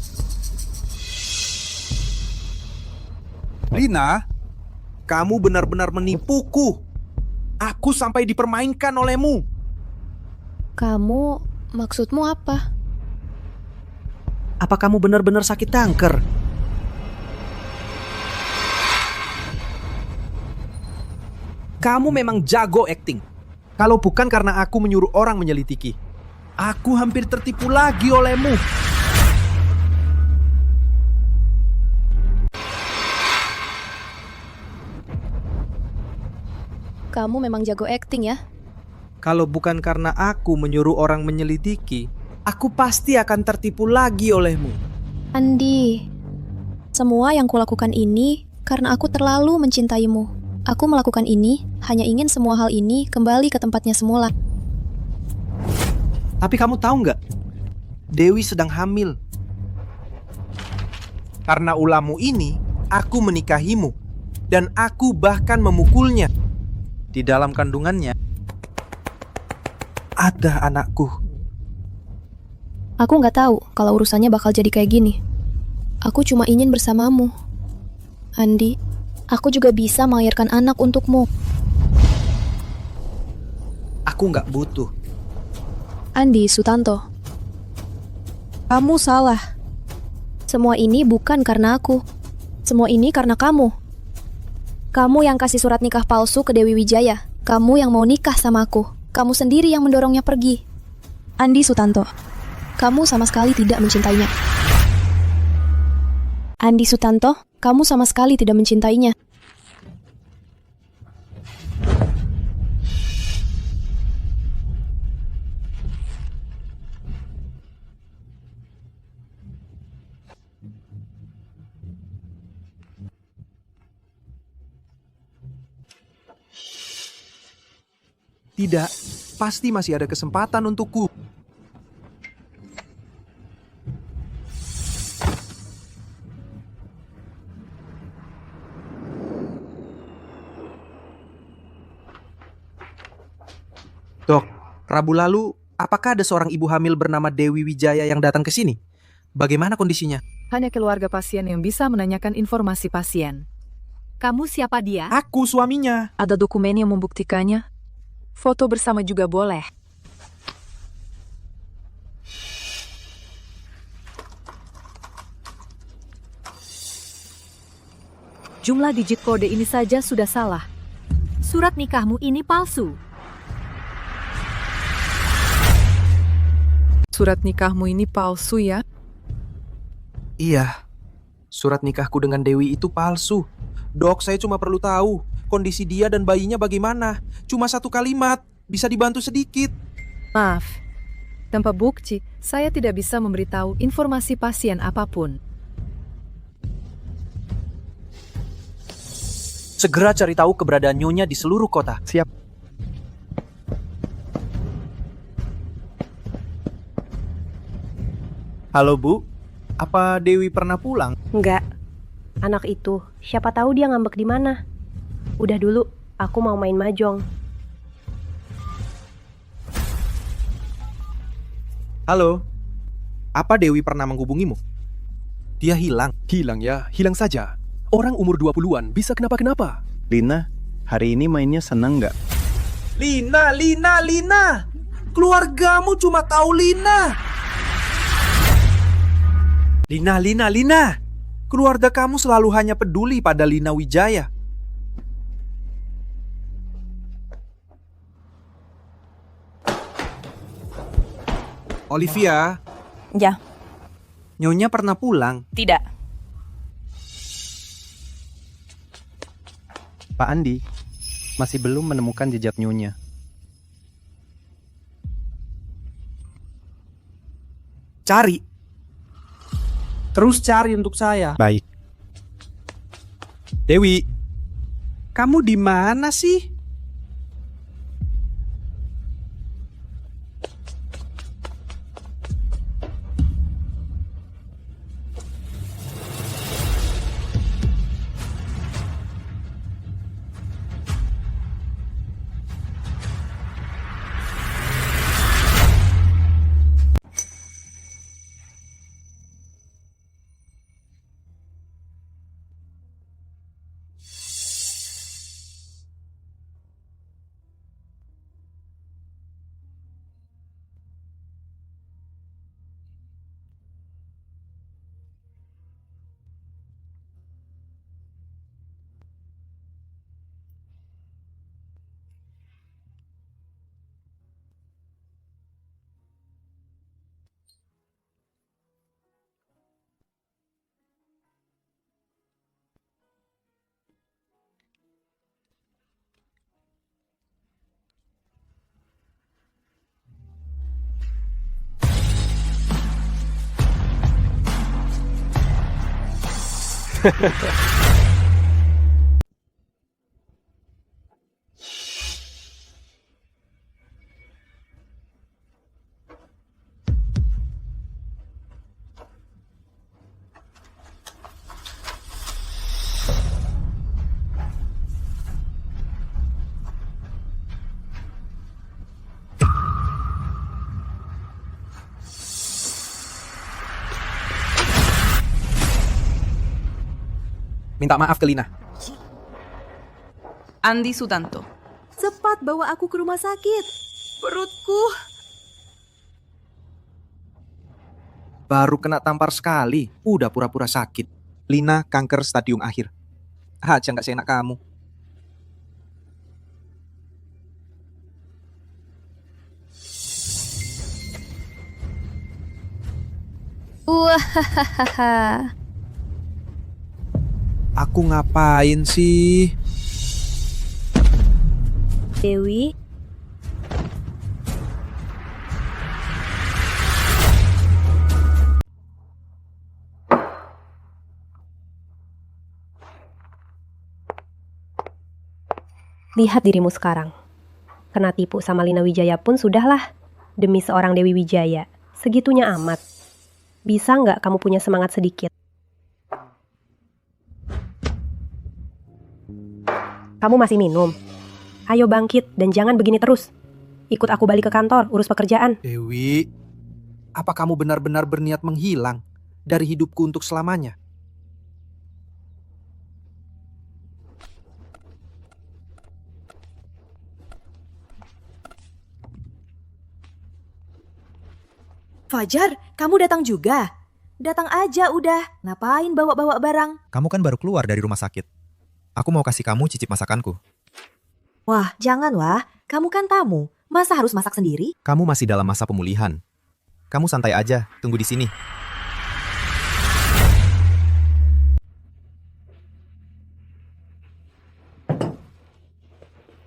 Lina, kamu benar-benar menipuku. Aku sampai dipermainkan olehmu. Kamu, maksudmu apa? Apa kamu benar-benar sakit kanker? Kamu memang jago akting. Kalau bukan karena aku menyuruh orang menyelidiki, aku hampir tertipu lagi olehmu. Kamu memang jago akting ya? Kalau bukan karena aku menyuruh orang menyelidiki, aku pasti akan tertipu lagi olehmu. Andi, semua yang kulakukan ini karena aku terlalu mencintaimu. Aku melakukan ini hanya ingin semua hal ini kembali ke tempatnya semula. Tapi kamu tahu nggak? Dewi sedang hamil. Karena ulahmu ini, aku menikahimu. Dan aku bahkan memukulnya. Di dalam kandungannya ada anakku. Aku nggak tahu kalau urusannya bakal jadi kayak gini. Aku cuma ingin bersamamu. Andi, aku juga bisa melahirkan anak untukmu. Aku nggak butuh. Andi Sutanto, kamu salah. Semua ini bukan karena aku. Semua ini karena kamu. Kamu yang kasih surat nikah palsu ke Dewi Wijaya. Kamu yang mau nikah sama aku. Kamu sendiri yang mendorongnya pergi. Andi Sutanto, kamu sama sekali tidak mencintainya. Andi Sutanto, kamu sama sekali tidak mencintainya. Tidak, pasti masih ada kesempatan untukku. Dok, Rabu lalu, apakah ada seorang ibu hamil bernama Dewi Wijaya yang datang ke sini? Bagaimana kondisinya? Hanya keluarga pasien yang bisa menanyakan informasi pasien. Kamu siapa dia? Aku suaminya. Ada dokumen yang membuktikannya? Foto bersama juga boleh. Jumlah digit kode ini saja sudah salah. Surat nikahmu ini palsu. Surat nikahmu ini palsu ya? Iya, surat nikahku dengan Dewi itu palsu. Dok, saya cuma perlu tahu kondisi dia dan bayinya bagaimana. Cuma satu kalimat, bisa dibantu sedikit. Maaf, tanpa bukti, saya tidak bisa memberitahu informasi pasien apapun. Segera cari tahu keberadaan Nyonya di seluruh kota. Siap. Halo Bu, apa Dewi pernah pulang? Enggak. Anak itu, siapa tahu dia ngambek di mana. Udah dulu, aku mau main mahjong. Halo, apa Dewi pernah menghubungimu? Dia hilang. Hilang ya, hilang saja. Orang umur 20-an bisa kenapa-kenapa. Lina, hari ini mainnya senang nggak? Lina! Keluargamu cuma tahu Lina! Lina! Keluarga kamu selalu hanya peduli pada Lina Wijaya. Olivia, Ya, Nyonya pernah pulang? tidak. Pak Andi, masih belum menemukan jejak Nyonya. Cari. Terus cari untuk saya. Baik. Dewi, kamu di mana sih? Minta maaf ke Lina. Andi Sutanto. Cepat bawa aku ke rumah sakit. Perutku. Baru kena tampar sekali, udah pura-pura sakit. Lina kanker stadium akhir. Aja nggak seenak kamu. Wahahaha. Aku ngapain sih? Dewi, lihat dirimu sekarang. Kena tipu sama Lina Wijaya pun sudahlah. Demi seorang Dewi Wijaya, segitunya amat. Bisa nggak kamu punya semangat sedikit? Kamu masih minum? Ayo bangkit dan jangan begini terus. Ikut aku balik ke kantor, urus pekerjaan. Dewi, apa kamu benar-benar berniat menghilang dari hidupku untuk selamanya? Fajar, kamu datang juga? Datang aja udah. Ngapain bawa-bawa barang? Kamu kan baru keluar dari rumah sakit. Aku mau kasih kamu cicip masakanku. Wah, jangan wah. Kamu kan tamu. Masa harus masak sendiri? Kamu masih dalam masa pemulihan. Kamu santai aja, tunggu di sini.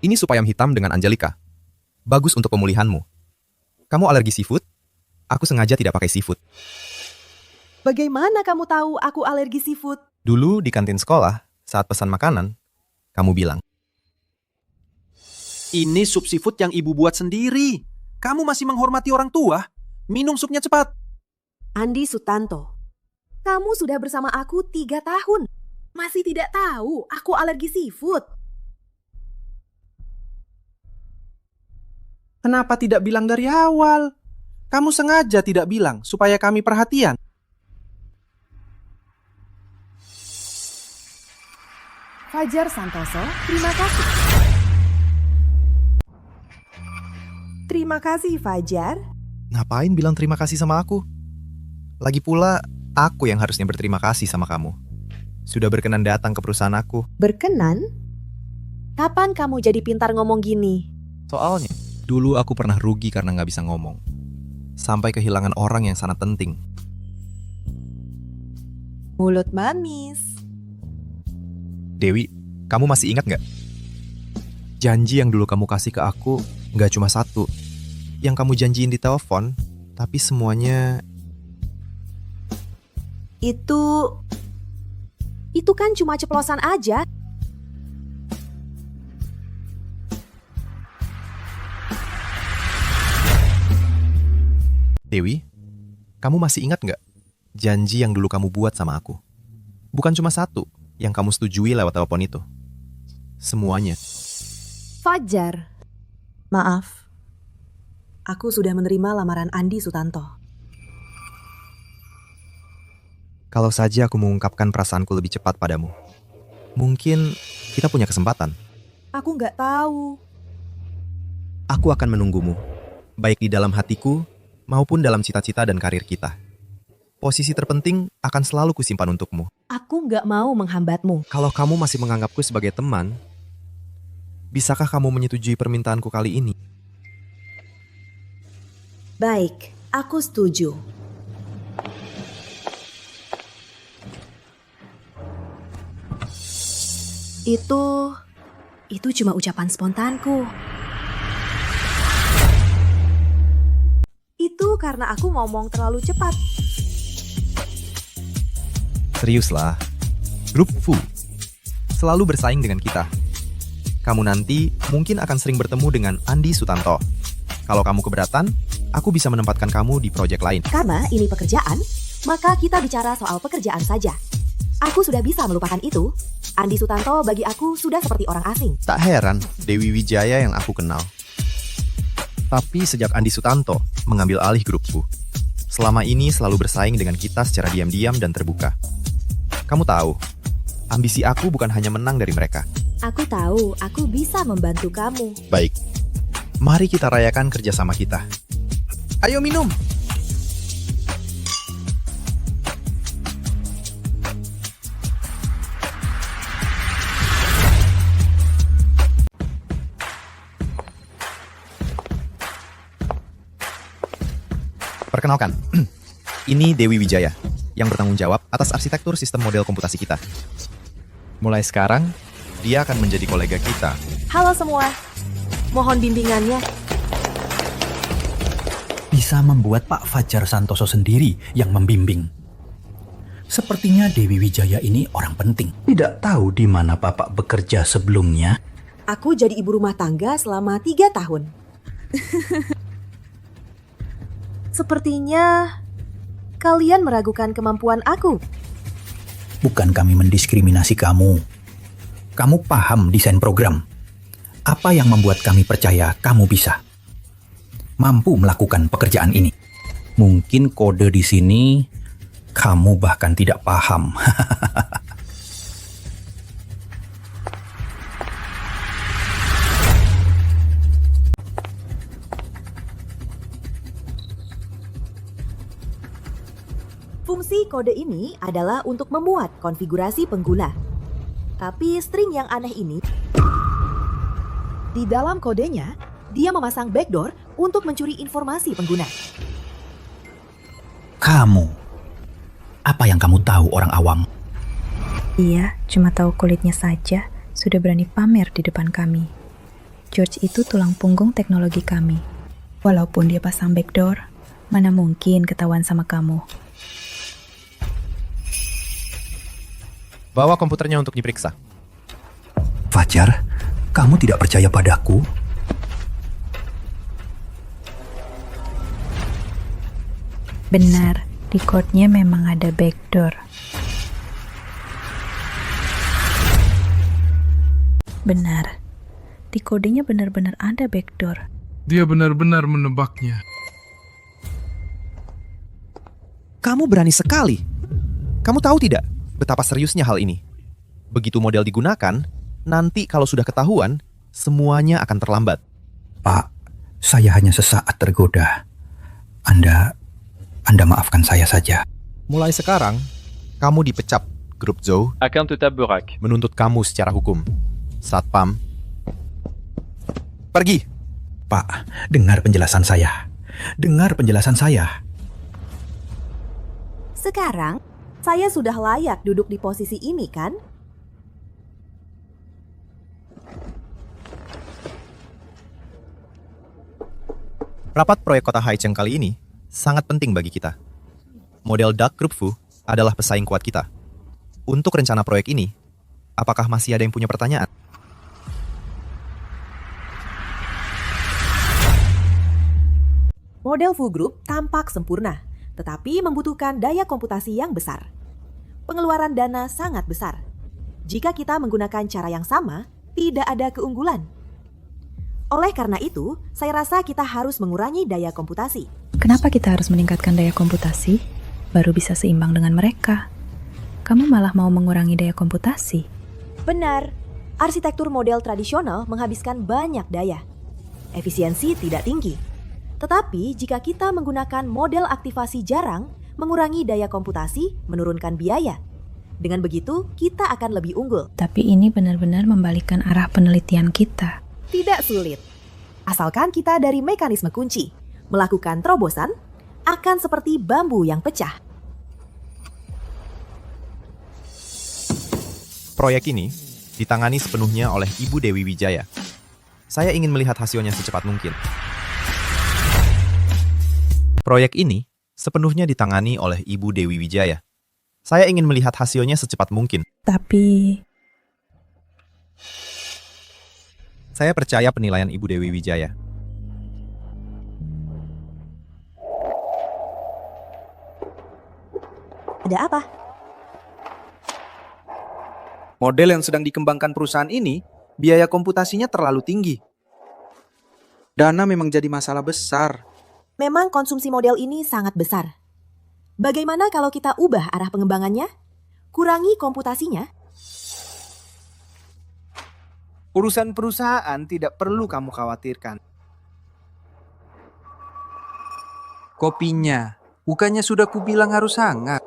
Ini sup ayam hitam dengan Angelika. Bagus untuk pemulihanmu. Kamu alergi seafood? Aku sengaja tidak pakai seafood. Bagaimana kamu tahu aku alergi seafood? Dulu di kantin sekolah, saat pesan makanan, kamu bilang, Ini sup seafood yang ibu buat sendiri. Kamu masih menghormati orang tua? Minum supnya cepat. Andi Sutanto, kamu sudah bersama aku 3 tahun. Masih tidak tahu aku alergi seafood. Kenapa tidak bilang dari awal? Kamu sengaja tidak bilang supaya kami perhatian. Fajar Santoso, terima kasih. Terima kasih Fajar. ngapain bilang terima kasih sama aku? Lagi pula, aku yang harusnya berterima kasih sama kamu. Sudah berkenan datang ke perusahaan aku. Berkenan? Kapan kamu jadi pintar ngomong gini? Soalnya, dulu aku pernah rugi karena nggak bisa ngomong. Sampai kehilangan orang yang sangat penting. Mulut manis. Dewi, kamu masih ingat nggak? Janji yang dulu kamu kasih ke aku nggak cuma satu. Yang kamu janjiin di telepon, tapi semuanya... Itu kan cuma ceplosan aja. Dewi, kamu masih ingat nggak janji yang dulu kamu buat sama aku? Bukan cuma satu yang kamu setujui lewat telepon itu. Semuanya. Fajar. Maaf. Aku sudah menerima lamaran Andi Sutanto. Kalau saja aku mengungkapkan perasaanku lebih cepat padamu, mungkin kita punya kesempatan. Aku nggak tahu. Aku akan menunggumu, baik di dalam hatiku maupun dalam cita-cita dan karir kita. Posisi terpenting akan selalu kusimpan untukmu. Aku nggak mau menghambatmu. Kalau kamu masih menganggapku sebagai teman, bisakah kamu menyetujui permintaanku kali ini? Baik, aku setuju. Itu cuma ucapan spontanku. Itu karena aku ngomong terlalu cepat. Seriuslah, grup Fu selalu bersaing dengan kita. Kamu nanti mungkin akan sering bertemu dengan Andi Sutanto. Kalau kamu keberatan, aku bisa menempatkan kamu di proyek lain. Karena ini pekerjaan, maka kita bicara soal pekerjaan saja. Aku sudah bisa melupakan itu. Andi Sutanto bagi aku sudah seperti orang asing. Tak heran, Dewi Wijaya yang aku kenal. Tapi sejak Andi Sutanto mengambil alih grupku, selama ini selalu bersaing dengan kita secara diam-diam dan terbuka. Kamu tahu, Ambisi aku bukan hanya menang dari mereka. Aku tahu, aku bisa membantu kamu. Baik, mari kita rayakan kerjasama kita. Ayo minum. Perkenalkan, ini Dewi Wijaya, yang bertanggung jawab atas arsitektur sistem model komputasi kita. Mulai sekarang, dia akan menjadi kolega kita. Halo semua, mohon bimbingannya. Bisa membuat Pak Fajar Santoso sendiri yang membimbing. Sepertinya Dewi Wijaya ini orang penting. Tidak tahu di mana Bapak bekerja sebelumnya. Aku jadi ibu rumah tangga selama 3 tahun. Sepertinya kalian meragukan kemampuan aku. Bukan kami mendiskriminasi kamu. Kamu paham desain program. Apa yang membuat kami percaya kamu bisa mampu melakukan pekerjaan ini? Mungkin kode di sini kamu bahkan tidak paham. Fungsi kode ini adalah untuk memuat konfigurasi pengguna. Tapi string yang aneh ini, di dalam kodenya, dia memasang backdoor untuk mencuri informasi pengguna. Kamu, apa yang kamu tahu orang awam? Iya, cuma tahu kulitnya saja, sudah berani pamer di depan kami. George itu tulang punggung teknologi kami. Walaupun dia pasang backdoor, mana mungkin ketahuan sama kamu. Bawa komputernya untuk diperiksa. Fajar, kamu tidak percaya padaku? Benar, di code-nya memang ada backdoor. Benar, di kodenya benar-benar ada backdoor. Dia benar-benar menebaknya. Kamu berani sekali. Kamu tahu tidak betapa seriusnya hal ini? Begitu model digunakan, nanti kalau sudah ketahuan, semuanya akan terlambat. Pak, saya hanya sesaat tergoda. Anda maafkan saya saja. Mulai sekarang, kamu dipecat, Grup Zou. Akan tetap berak. Menuntut kamu secara hukum. Satpam. Pergi. Pak, dengar penjelasan saya. Dengar penjelasan saya. Sekarang, saya sudah layak duduk di posisi ini, kan? Rapat proyek kota Haicheng kali ini sangat penting bagi kita. Model Dark Group Fu adalah pesaing kuat kita. Untuk rencana proyek ini, apakah masih ada yang punya pertanyaan? Model Fu Group tampak sempurna, tetapi membutuhkan daya komputasi yang besar. Pengeluaran dana sangat besar. Jika kita menggunakan cara yang sama, tidak ada keunggulan. Oleh karena itu, saya rasa kita harus mengurangi daya komputasi. Kenapa kita harus meningkatkan daya komputasi? Baru bisa seimbang dengan mereka. Kamu malah mau mengurangi daya komputasi. Benar, arsitektur model tradisional menghabiskan banyak daya. Efisiensi tidak tinggi. Tetapi jika kita menggunakan model aktivasi jarang, mengurangi daya komputasi, menurunkan biaya. Dengan begitu, kita akan lebih unggul. Tapi ini benar-benar membalikkan arah penelitian kita. Tidak sulit. Asalkan kita dari mekanisme kunci, melakukan terobosan, akan seperti bambu yang pecah. Proyek ini ditangani sepenuhnya oleh Ibu Dewi Wijaya. Saya ingin melihat hasilnya secepat mungkin. Proyek ini sepenuhnya ditangani oleh Ibu Dewi Wijaya. Saya ingin melihat hasilnya secepat mungkin. Tapi saya percaya penilaian Ibu Dewi Wijaya. Ada apa? Model yang sedang dikembangkan perusahaan ini, biaya komputasinya terlalu tinggi. Dana memang jadi masalah besar. Memang konsumsi model ini sangat besar. Bagaimana kalau kita ubah arah pengembangannya? Kurangi komputasinya? Urusan perusahaan tidak perlu kamu khawatirkan. Kopinya, bukannya sudah kubilang harus hangat.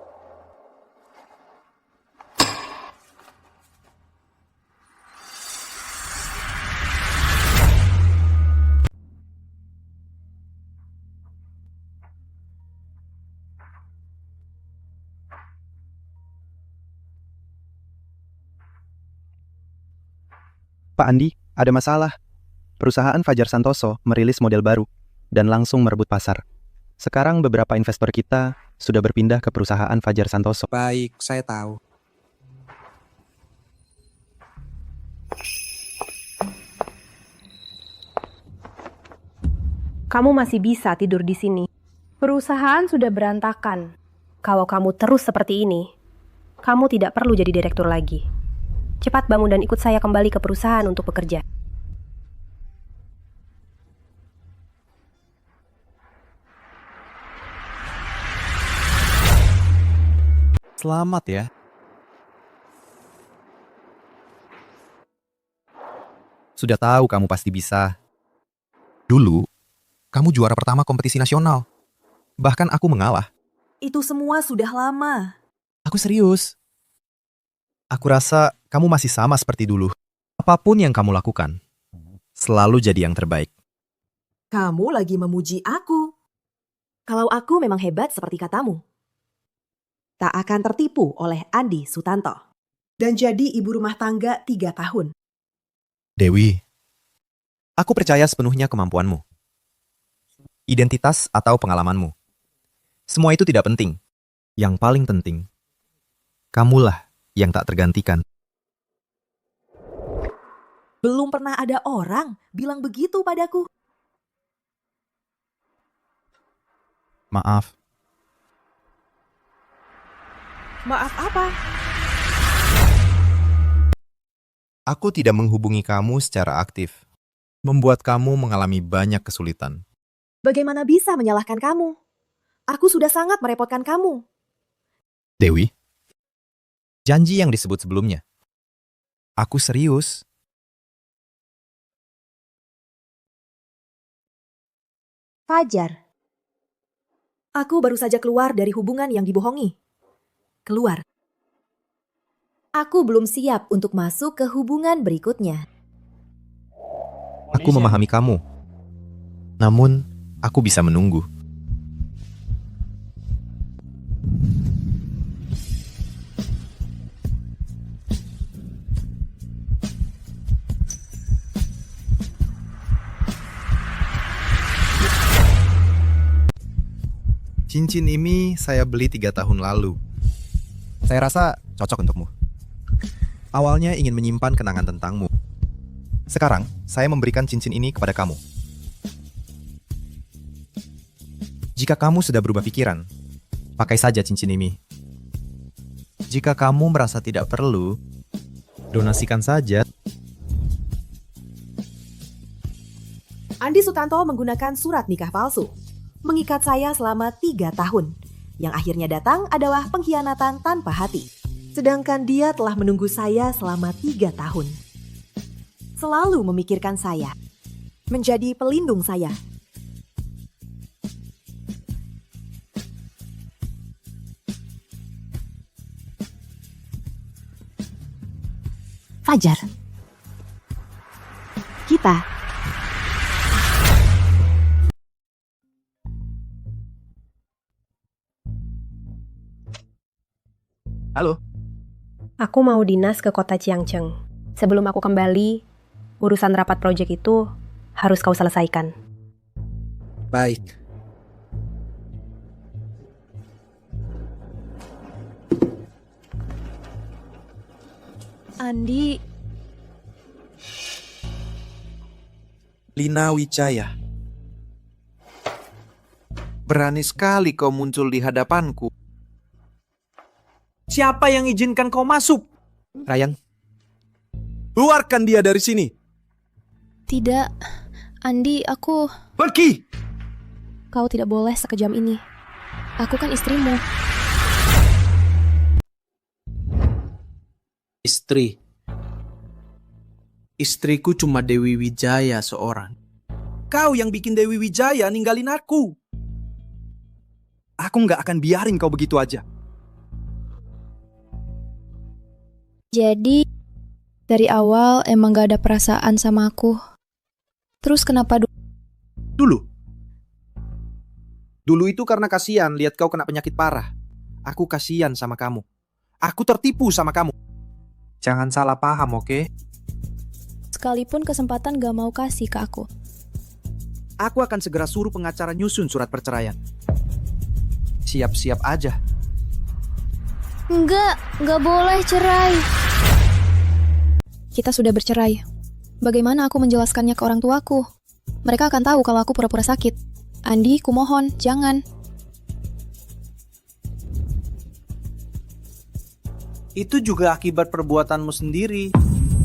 Pak Andi, ada masalah. Perusahaan Fajar Santoso merilis model baru dan langsung merebut pasar. Sekarang beberapa investor kita sudah berpindah ke perusahaan Fajar Santoso. Baik, saya tahu. Kamu masih bisa tidur di sini. Perusahaan sudah berantakan. Kalau kamu terus seperti ini, kamu tidak perlu jadi direktur lagi. Cepat bangun dan ikut saya kembali ke perusahaan untuk bekerja. Selamat ya. Sudah tahu kamu pasti bisa. Dulu, kamu juara pertama kompetisi nasional. Bahkan aku mengalah. Itu semua sudah lama. Aku serius. Aku rasa kamu masih sama seperti dulu. Apapun yang kamu lakukan, selalu jadi yang terbaik. Kamu lagi memuji aku. Kalau aku memang hebat seperti katamu, tak akan tertipu oleh Andi Sutanto. Dan jadi ibu rumah tangga 3 tahun. Dewi, aku percaya sepenuhnya kemampuanmu. Identitas atau pengalamanmu. Semua itu tidak penting. Yang paling penting, kamulah yang tak tergantikan. Belum pernah ada orang bilang begitu padaku. Maaf. Maaf apa? Aku tidak menghubungi kamu secara aktif. Membuat kamu mengalami banyak kesulitan. Bagaimana bisa menyalahkan kamu? Aku sudah sangat merepotkan kamu. Dewi, janji yang disebut sebelumnya. Aku serius. Fajar. Aku baru saja keluar dari hubungan yang dibohongi. Keluar. Aku belum siap untuk masuk ke hubungan berikutnya. Aku memahami kamu. Namun, aku bisa menunggu. Cincin ini saya beli 3 tahun lalu. Saya rasa cocok untukmu. Awalnya ingin menyimpan kenangan tentangmu. Sekarang, saya memberikan cincin ini kepada kamu. Jika kamu sudah berubah pikiran, pakai saja cincin ini. Jika kamu merasa tidak perlu, donasikan saja. Andi Sutanto menggunakan surat nikah palsu. Mengikat saya selama 3 tahun. Yang akhirnya datang adalah pengkhianatan tanpa hati. Sedangkan dia telah menunggu saya selama 3 tahun. Selalu memikirkan saya. Menjadi pelindung saya. Fajar. Kita. Halo. Aku mau dinas ke kota Ciangcheng. Sebelum aku kembali, urusan rapat proyek itu harus kau selesaikan. Baik. Andi, Lina Wijaya. Berani sekali kau muncul di hadapanku. Siapa yang izinkan kau masuk? Ryan, keluarkan dia dari sini. Tidak, Andi, aku... Pergi! Kau tidak boleh sekejam ini. Aku kan istrimu. Istri. Istriku cuma Dewi Wijaya seorang. Kau yang bikin Dewi Wijaya ninggalin aku. Aku nggak akan biarin kau begitu aja. Jadi, dari awal emang gak ada perasaan sama aku. Terus kenapa Dulu itu karena kasihan lihat kau kena penyakit parah. Aku kasihan sama kamu. Aku tertipu sama kamu. Jangan salah paham, oke? sekalipun kesempatan gak mau kasih ke aku? Aku akan segera suruh pengacara nyusun surat perceraian. Siap-siap aja. Nggak boleh cerai. Kita sudah bercerai. Bagaimana aku menjelaskannya ke orang tuaku? Mereka akan tahu kalau aku pura-pura sakit. Andi, kumohon, jangan. Itu juga akibat perbuatanmu sendiri.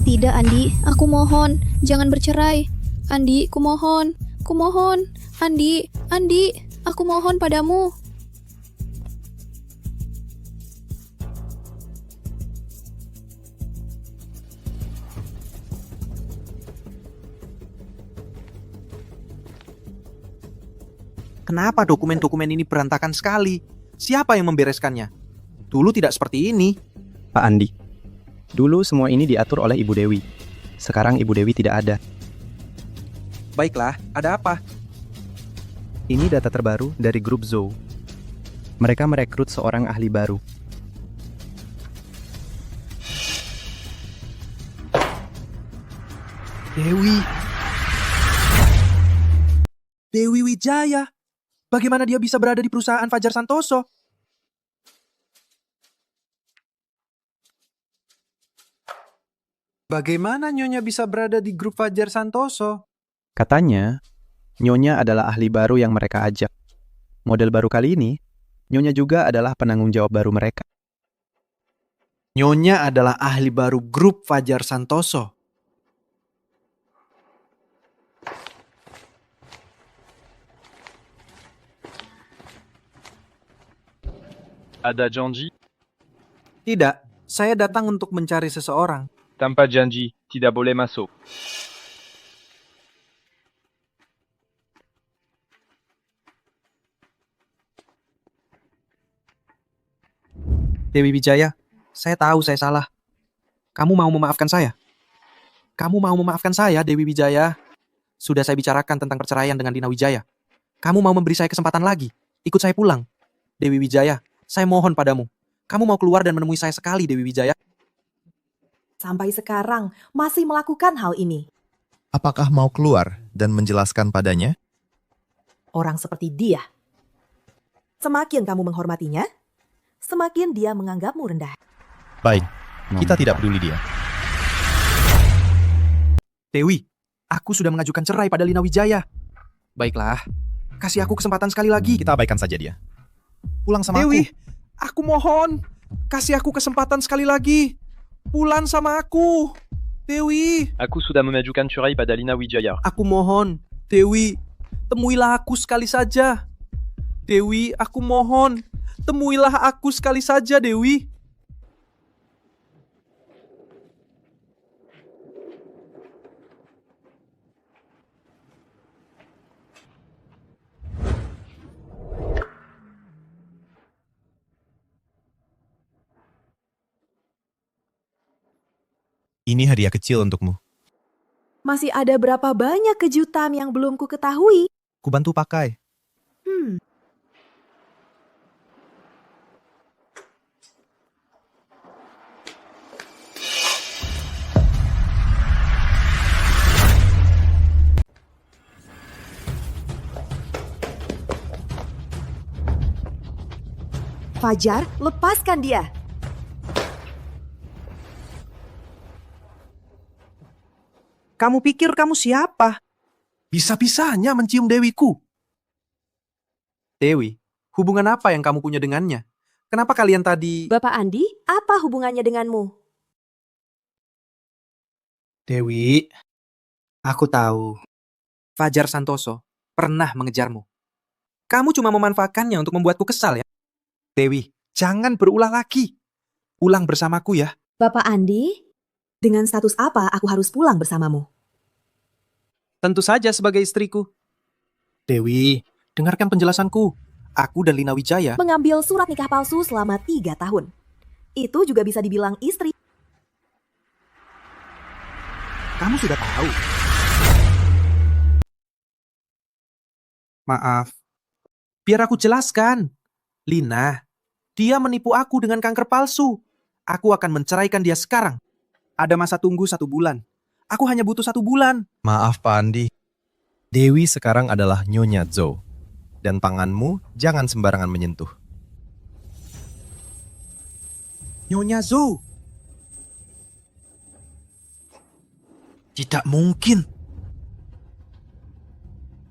Tidak, Andi. Aku mohon, jangan bercerai. Andi, kumohon. Kumohon. Andi, aku mohon padamu. Kenapa dokumen-dokumen ini berantakan sekali? Siapa yang membereskannya? Dulu tidak seperti ini. Pak Andi, dulu semua ini diatur oleh Ibu Dewi. Sekarang Ibu Dewi tidak ada. Baiklah, ada apa? Ini data terbaru dari grup Zoo. Mereka merekrut seorang ahli baru. Dewi Wijaya. Bagaimana dia bisa berada di perusahaan Fajar Santoso? Bagaimana Nyonya bisa berada di grup Fajar Santoso? Katanya, Nyonya adalah ahli baru yang mereka ajak. Model baru kali ini, Nyonya juga adalah penanggung jawab baru mereka. Nyonya adalah ahli baru grup Fajar Santoso. Ada janji? Tidak, saya datang untuk mencari seseorang. Tanpa janji, tidak boleh masuk. Dewi Wijaya, saya tahu saya salah. Kamu mau memaafkan saya? Kamu mau memaafkan saya, Dewi Wijaya? Sudah saya bicarakan tentang perceraian dengan Lina Wijaya. Kamu mau memberi saya kesempatan lagi? Ikut saya pulang. Dewi Wijaya, saya mohon padamu. Kamu mau keluar dan menemui saya sekali, Dewi Wijaya? Sampai sekarang masih melakukan hal ini. Apakah mau keluar dan menjelaskan padanya? Orang seperti dia. Semakin kamu menghormatinya, semakin dia menganggapmu rendah. Baik, kita tidak peduli dia. Dewi, aku sudah mengajukan cerai pada Lina Wijaya. Baiklah, kasih aku kesempatan sekali lagi. Kita abaikan saja dia. Pulang sama Dewi, aku. aku mohon. Kasih aku kesempatan sekali lagi. Pulang sama aku. Dewi. Aku sudah mengajukan cerai pada Lina Wijaya. Aku mohon. Dewi, temuilah aku sekali saja. Dewi, aku mohon. Temuilah aku sekali saja, Dewi. Ini hadiah kecil untukmu. Masih ada berapa banyak kejutan yang belum ku ketahui? Ku bantu pakai. Fajar, lepaskan dia. Kamu pikir kamu siapa? Bisa-bisanya mencium Dewiku. Dewi, hubungan apa yang kamu punya dengannya? Kenapa kalian tadi... Bapak Andi, apa hubungannya denganmu? Dewi, aku tahu. Fajar Santoso pernah mengejarmu. Kamu cuma memanfaatkannya untuk membuatku kesal ya? Dewi, jangan berulah lagi. Ulang bersamaku ya. Bapak Andi, Dengan status apa aku harus pulang bersamamu? Tentu saja sebagai istriku. Dewi, dengarkan penjelasanku. Aku dan Lina Wijaya Mengambil surat nikah palsu selama 3 tahun. Itu juga bisa dibilang istri. Kamu sudah tahu. Maaf. Biar aku jelaskan. Lina, dia menipu aku dengan kanker palsu. Aku akan menceraikan dia sekarang. Ada masa tunggu 1 bulan. Aku hanya butuh 1 bulan. Maaf Pak Andi. Dewi sekarang adalah Nyonya Zhou. Dan tanganmu jangan sembarangan menyentuh. Nyonya Zhou. Tidak mungkin.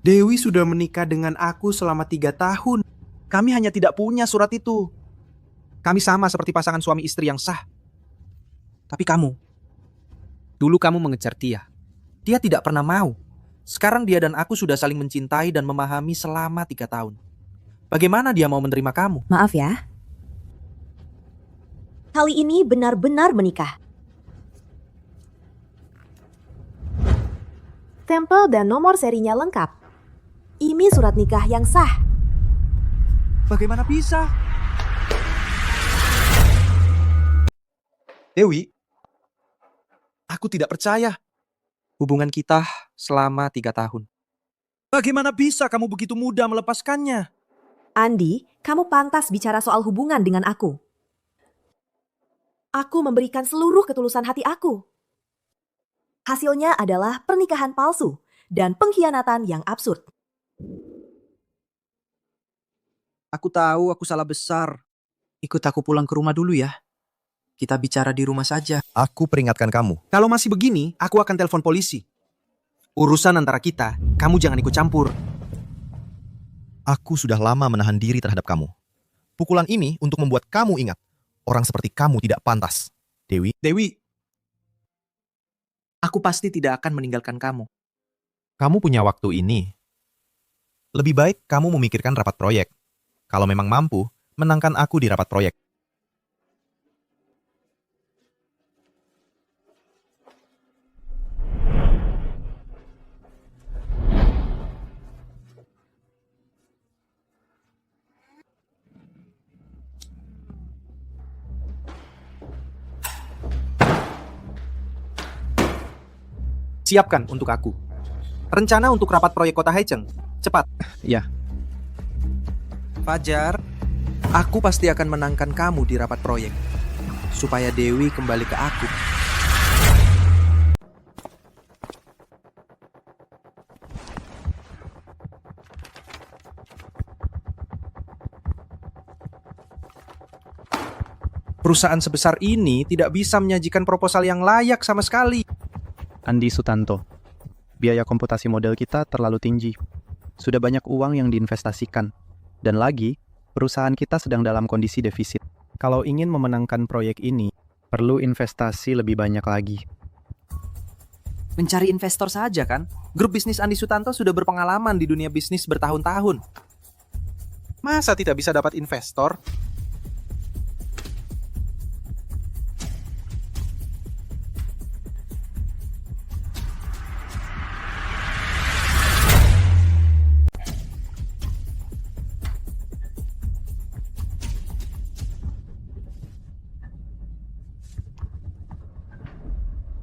Dewi sudah menikah dengan aku selama 3 tahun. Kami hanya tidak punya surat itu. Kami sama seperti pasangan suami istri yang sah. Tapi kamu, dulu kamu mengejar dia. Dia tidak pernah mau. Sekarang dia dan aku sudah saling mencintai dan memahami selama 3 tahun. Bagaimana dia mau menerima kamu? Maaf ya. Kali ini benar-benar menikah. Stempel dan nomor serinya lengkap. Ini surat nikah yang sah. Bagaimana bisa? Dewi, aku tidak percaya. Hubungan kita selama 3 tahun. Bagaimana bisa kamu begitu mudah melepaskannya? Andi, kamu pantas bicara soal hubungan dengan aku. Aku memberikan seluruh ketulusan hati aku. Hasilnya adalah pernikahan palsu dan pengkhianatan yang absurd. Aku tahu aku salah besar. Ikut aku pulang ke rumah dulu ya. Kita bicara di rumah saja. Aku peringatkan kamu. Kalau masih begini, aku akan telepon polisi. Urusan antara kita, kamu jangan ikut campur. Aku sudah lama menahan diri terhadap kamu. Pukulan ini untuk membuat kamu ingat. Orang seperti kamu tidak pantas. Dewi. Dewi. Aku pasti tidak akan meninggalkan kamu. Kamu punya waktu ini. Lebih baik kamu memikirkan rapat proyek. Kalau memang mampu, menangkan aku di rapat proyek. Siapkan untuk aku. Rencana untuk rapat proyek Kota Haicheng. Cepat. Ya. Fajar, aku pasti akan menangkan kamu di rapat proyek. Supaya Dewi kembali ke aku. Perusahaan sebesar ini tidak bisa menyajikan proposal yang layak sama sekali. Andi Sutanto, biaya komputasi model kita terlalu tinggi. Sudah banyak uang yang diinvestasikan. Dan lagi, perusahaan kita sedang dalam kondisi defisit. Kalau ingin memenangkan proyek ini, perlu investasi lebih banyak lagi. Mencari investor saja kan? Grup bisnis Andi Sutanto sudah berpengalaman di dunia bisnis bertahun-tahun. Masa tidak bisa dapat investor?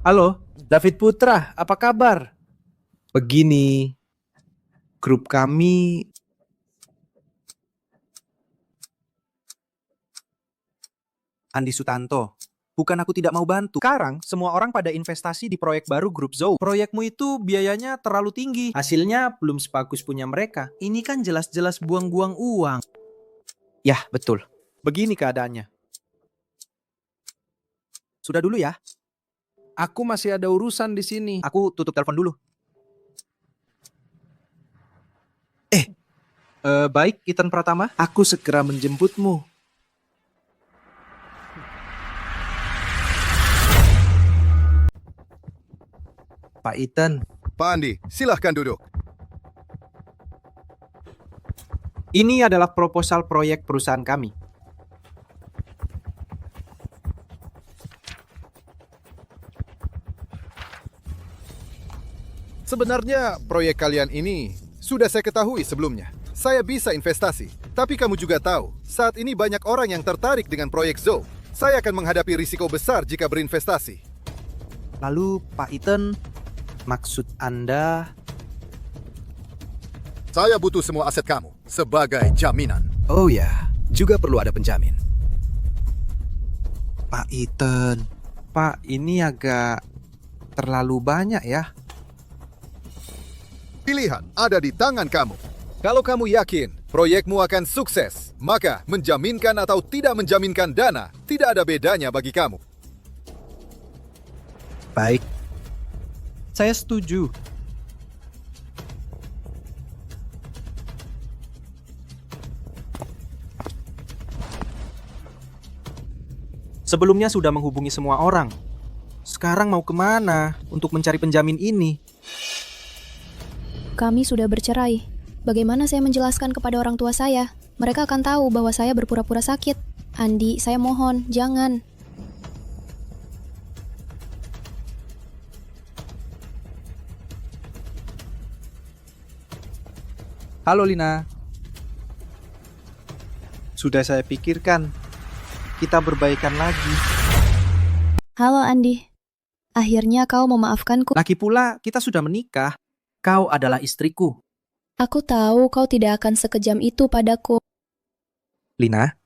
Halo, David Putra, apa kabar? Begini, grup kami... Andi Sutanto, bukan aku tidak mau bantu. Sekarang, semua orang pada investasi di proyek baru grup Zhou. Proyekmu itu biayanya terlalu tinggi. Hasilnya belum sebagus punya mereka. Ini kan jelas-jelas buang-buang uang. Ya, betul. Begini keadaannya. Sudah dulu ya. Aku masih ada urusan di sini. Aku tutup telepon dulu. Baik, Ethan Pratama. Aku segera menjemputmu. Pak Ethan. Pak Andi, silahkan duduk. Ini adalah proposal proyek perusahaan kami. Sebenarnya proyek kalian ini sudah saya ketahui sebelumnya. Saya bisa investasi, tapi kamu juga tahu, saat ini banyak orang yang tertarik dengan proyek Zou. Saya akan menghadapi risiko besar jika berinvestasi. Lalu, Pak Ethan, maksud Anda... Saya butuh semua aset kamu sebagai jaminan. Oh ya, juga perlu ada penjamin. Pak Ethan, Pak, ini agak terlalu banyak ya. Pilihan ada di tangan kamu. Kalau kamu yakin proyekmu akan sukses, maka menjaminkan atau tidak menjaminkan dana tidak ada bedanya bagi kamu. Baik, saya setuju. Sebelumnya sudah menghubungi semua orang. Sekarang mau kemana untuk mencari penjamin ini? Kami sudah bercerai. Bagaimana saya menjelaskan kepada orang tua saya? Mereka akan tahu bahwa saya berpura-pura sakit. Andi, saya mohon, jangan. Halo Lina. Sudah saya pikirkan. Kita berbaikan lagi. Halo Andi. Akhirnya kau memaafkanku. Lagi pula kita sudah menikah. Kau adalah istriku. Aku tahu kau tidak akan sekejam itu padaku. Lina,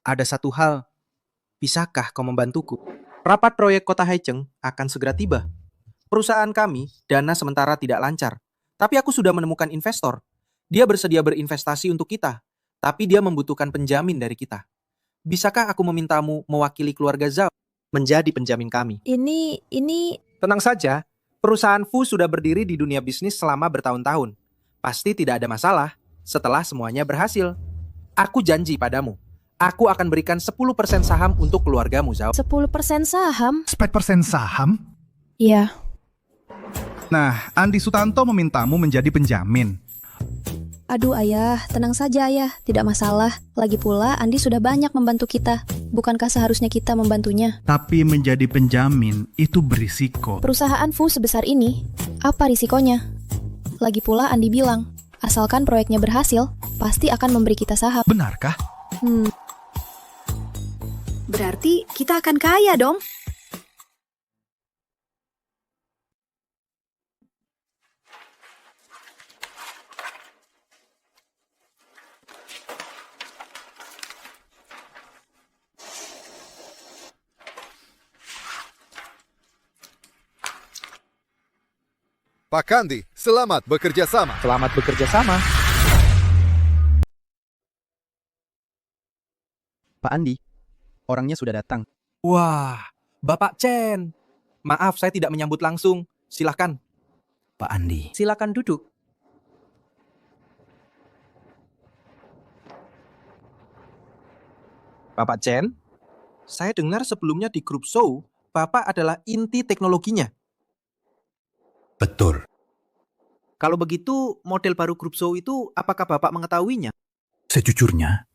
ada satu hal. Bisakah kau membantuku? Rapat proyek Kota Haicheng akan segera tiba. Perusahaan kami, dana sementara tidak lancar. Tapi aku sudah menemukan investor. Dia bersedia berinvestasi untuk kita. Tapi dia membutuhkan penjamin dari kita. Bisakah aku memintamu mewakili keluarga Zhao menjadi penjamin kami? Ini... Tenang saja, perusahaan Fu sudah berdiri di dunia bisnis selama bertahun-tahun. Pasti tidak ada masalah setelah semuanya berhasil. Aku janji padamu, aku akan berikan 10% saham untuk keluargamu, Zhao. 10% saham? 10% saham? Iya. Nah, Andi Sutanto memintamu menjadi penjamin. Aduh ayah, tenang saja ayah, tidak masalah. Lagi pula Andi sudah banyak membantu kita. Bukankah seharusnya kita membantunya? Tapi menjadi penjamin itu berisiko. Perusahaan Fu sebesar ini, apa risikonya? Lagi pula Andi bilang, asalkan proyeknya berhasil, pasti akan memberi kita saham. Benarkah? Berarti kita akan kaya dong. Pak Kandi, selamat bekerja sama. Selamat bekerja sama. Pak Andi, orangnya sudah datang. Wah, Bapak Chen. Maaf, saya tidak menyambut langsung. Silakan. Pak Andi. Silakan duduk. Bapak Chen, saya dengar sebelumnya di grup Zou, Bapak adalah inti teknologinya. Betul. Kalau begitu, model baru grup Zou itu apakah Bapak mengetahuinya? Sejujurnya,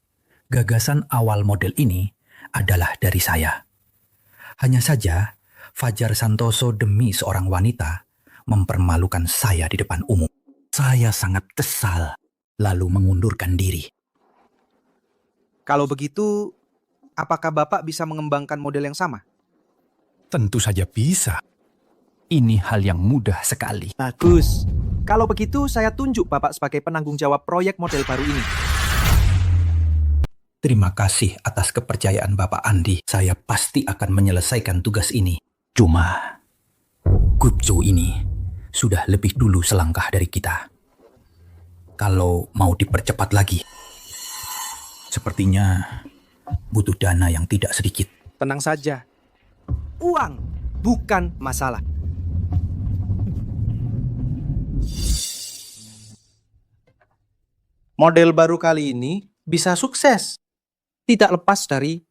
gagasan awal model ini adalah dari saya. Hanya saja, Fajar Santoso demi seorang wanita mempermalukan saya di depan umum. Saya sangat kesal, lalu mengundurkan diri. Kalau begitu, apakah Bapak bisa mengembangkan model yang sama? Tentu saja bisa. Ini hal yang mudah sekali. Bagus. Kalau begitu, saya tunjuk Bapak sebagai penanggung jawab proyek model baru ini. Terima kasih atas kepercayaan Bapak Andi. Saya pasti akan menyelesaikan tugas ini. Cuma, grup Zou ini sudah lebih dulu selangkah dari kita. Kalau mau dipercepat lagi, sepertinya butuh dana yang tidak sedikit. Tenang saja. Uang bukan masalah. Model baru kali ini bisa sukses. Tidak lepas dari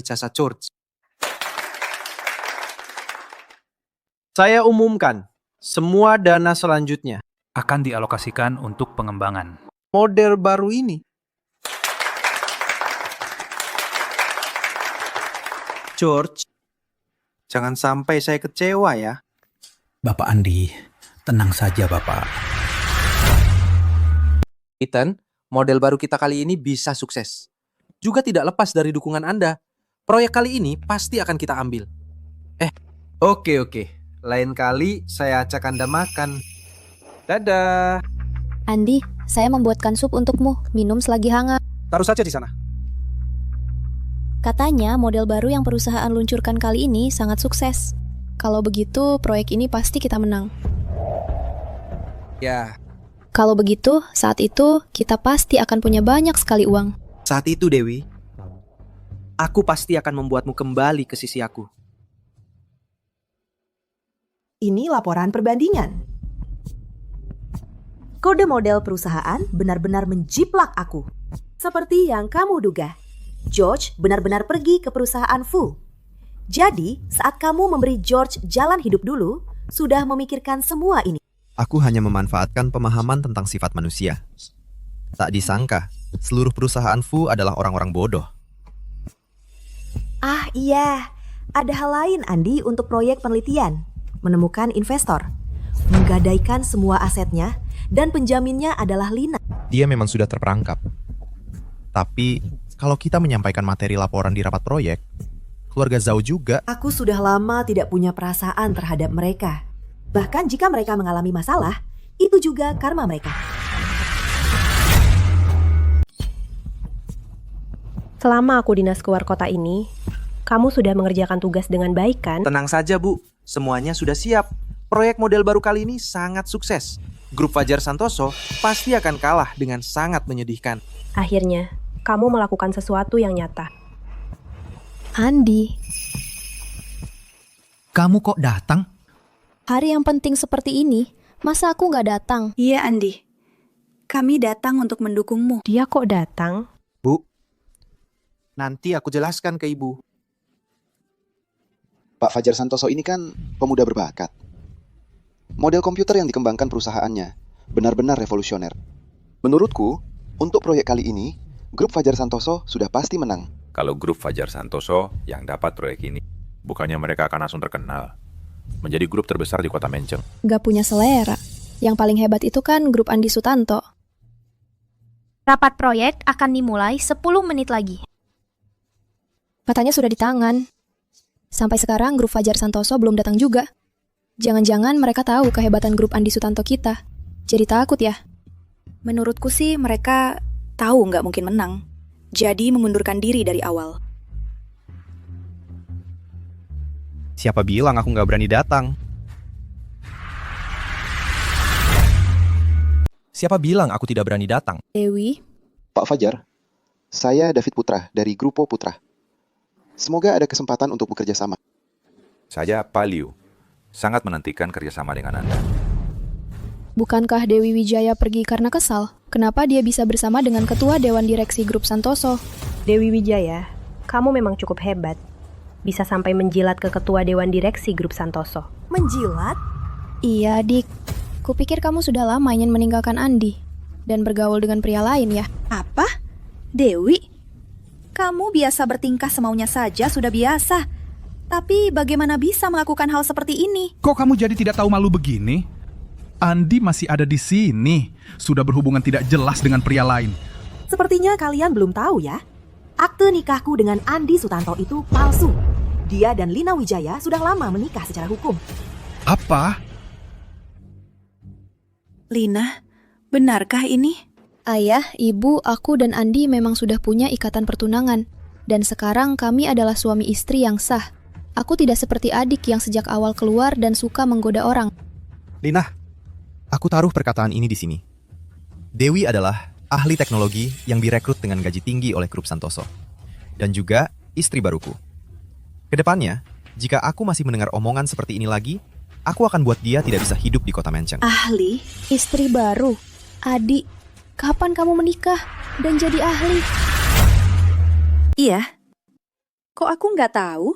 jasa George. Saya umumkan, semua dana selanjutnya akan dialokasikan untuk pengembangan model baru ini. George, jangan sampai saya kecewa ya. Bapak Andi, tenang saja Bapak. Ethan, model baru kita kali ini bisa sukses. Juga tidak lepas dari dukungan Anda. Proyek kali ini pasti akan kita ambil. Oke. Lain kali saya ajak Anda makan. Dadah. Andi, saya membuatkan sup untukmu. Minum selagi hangat. Taruh saja di sana. Katanya model baru yang perusahaan luncurkan kali ini sangat sukses. Kalau begitu, proyek ini pasti kita menang. Ya, Kalau begitu, saat itu kita pasti akan punya banyak sekali uang. Saat itu, Dewi, aku pasti akan membuatmu kembali ke sisi aku. Ini laporan perbandingan. Kode model perusahaan benar-benar menjiplak aku. Seperti yang kamu duga, George benar-benar pergi ke perusahaan Fu. Jadi, saat kamu memberi George jalan hidup dulu, sudah memikirkan semua ini. Aku hanya memanfaatkan pemahaman tentang sifat manusia. Tak disangka, seluruh perusahaan Fu adalah orang-orang bodoh. Ah iya, ada hal lain Andi untuk proyek penelitian. Menemukan investor, menggadaikan semua asetnya, dan penjaminnya adalah Lina. Dia memang sudah terperangkap. Tapi, kalau kita menyampaikan materi laporan di rapat proyek, keluarga Zhao juga. Aku sudah lama tidak punya perasaan terhadap mereka. Bahkan jika mereka mengalami masalah, itu juga karma mereka. Selama aku dinas keluar kota ini, kamu sudah mengerjakan tugas dengan baik kan? Tenang saja, Bu. Semuanya sudah siap. Proyek model baru kali ini sangat sukses. Grup Fajar Santoso pasti akan kalah dengan sangat menyedihkan. Akhirnya, kamu melakukan sesuatu yang nyata. Andi, Kamu kok datang? hari yang penting seperti ini, masa aku nggak datang? Iya, Andi. Kami datang untuk mendukungmu. Dia kok datang? Bu, nanti aku jelaskan ke Ibu. Pak Fajar Santoso ini kan pemuda berbakat. Model komputer yang dikembangkan perusahaannya benar-benar revolusioner. Menurutku, untuk proyek kali ini, grup Fajar Santoso sudah pasti menang. Kalau grup Fajar Santoso yang dapat proyek ini, bukannya mereka akan langsung terkenal, menjadi grup terbesar di kota Menceng. Nggak punya selera. Yang paling hebat itu kan grup Andi Sutanto. Rapat proyek akan dimulai 10 menit lagi. Katanya sudah di tangan. Sampai sekarang grup Fajar Santoso belum datang juga. Jangan-jangan mereka tahu kehebatan grup Andi Sutanto kita. Jadi takut ya? Menurutku sih mereka tahu nggak mungkin menang. Jadi memundurkan diri dari awal. Siapa bilang aku nggak berani datang? Siapa bilang aku tidak berani datang? Dewi? Pak Fajar, saya David Putra dari Grupo Putra. Semoga ada kesempatan untuk bekerja sama. Saya Pak Liu, sangat menantikan kerjasama dengan Anda. Bukankah Dewi Wijaya pergi karena kesal? Kenapa dia bisa bersama dengan ketua Dewan Direksi Grup Santoso? Dewi Wijaya, kamu memang cukup hebat. Bisa sampai menjilat ke ketua Dewan Direksi Grup Santoso. Menjilat? Iya, Dik. Kupikir kamu sudah lama ingin meninggalkan Andi dan bergaul dengan pria lain ya. Apa? Dewi? Kamu biasa bertingkah semaunya saja sudah biasa. Tapi bagaimana bisa melakukan hal seperti ini? Kok kamu jadi tidak tahu malu begini? Andi masih ada di sini, sudah berhubungan tidak jelas dengan pria lain. Sepertinya kalian belum tahu ya. Akte nikahku dengan Andi Sutanto itu palsu. Dia dan Lina Wijaya sudah lama menikah secara hukum. Apa? Lina, benarkah ini? Ayah, ibu, aku dan Andi memang sudah punya ikatan pertunangan. Dan sekarang kami adalah suami istri yang sah. Aku tidak seperti adik yang sejak awal keluar dan suka menggoda orang. Lina, aku taruh perkataan ini di sini. Dewi adalah ahli teknologi yang direkrut dengan gaji tinggi oleh grup Santoso. Dan juga istri baruku. Kedepannya, jika aku masih mendengar omongan seperti ini lagi, aku akan buat dia tidak bisa hidup di kota Menceng. Ahli? Istri baru? Adik, kapan kamu menikah dan jadi ahli? Iya. Kok aku nggak tahu?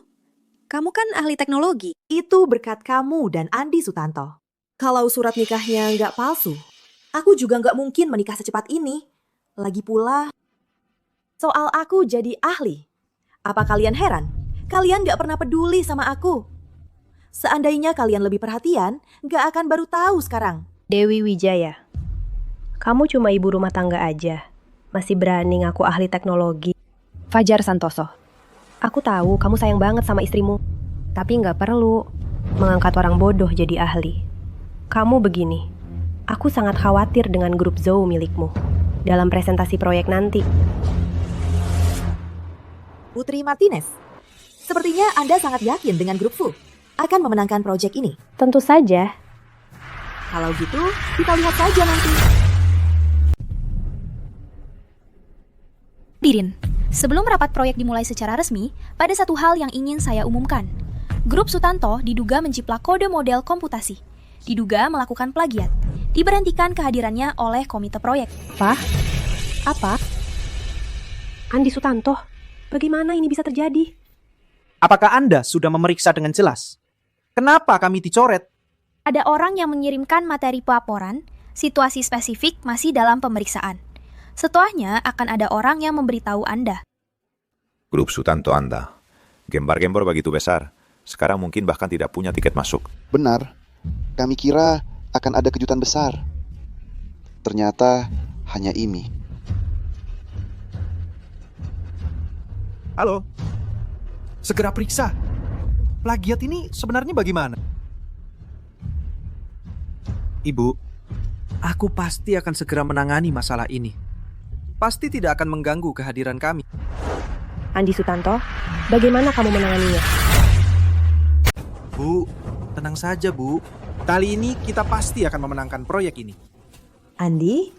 Kamu kan ahli teknologi. Itu berkat kamu dan Andi Sutanto. Kalau surat nikahnya nggak palsu, aku juga nggak mungkin menikah secepat ini. Lagi pula, soal aku jadi ahli. Apa kalian heran? Kalian nggak pernah peduli sama aku. Seandainya kalian lebih perhatian, gak akan baru tahu sekarang. Dewi Wijaya, kamu cuma ibu rumah tangga aja. Masih berani ngaku ahli teknologi. Fajar Santoso, aku tahu kamu sayang banget sama istrimu. Tapi nggak perlu mengangkat orang bodoh jadi ahli. Kamu begini, aku sangat khawatir dengan grup Zou milikmu dalam presentasi proyek nanti. Putri Martinez, sepertinya Anda sangat yakin dengan grup Fu akan memenangkan proyek ini. Tentu saja. Kalau gitu, kita lihat saja nanti. Dirin, sebelum rapat proyek dimulai secara resmi, pada satu hal yang ingin saya umumkan. Grup Sutanto diduga menjiplak kode model komputasi. Diduga melakukan plagiat. Diberhentikan kehadirannya oleh komite proyek. Apa? Andi Sutanto, bagaimana ini bisa terjadi? Apakah Anda sudah memeriksa dengan jelas? Kenapa kami dicoret? Ada orang yang mengirimkan materi pelaporan, situasi spesifik masih dalam pemeriksaan. Setelahnya akan ada orang yang memberitahu Anda. Grup Sutanto Anda. Gembor-gembor begitu besar. Sekarang mungkin bahkan tidak punya tiket masuk. Benar. Kami kira akan ada kejutan besar. Ternyata hanya IMI. Halo. Segera periksa. Plagiat ini sebenarnya bagaimana? Ibu, aku pasti akan segera menangani masalah ini. Pasti tidak akan mengganggu kehadiran kami. Andi Sutanto, bagaimana kamu menanganinya? Bu, tenang saja Bu. Kali ini kita pasti akan memenangkan proyek ini. Andi,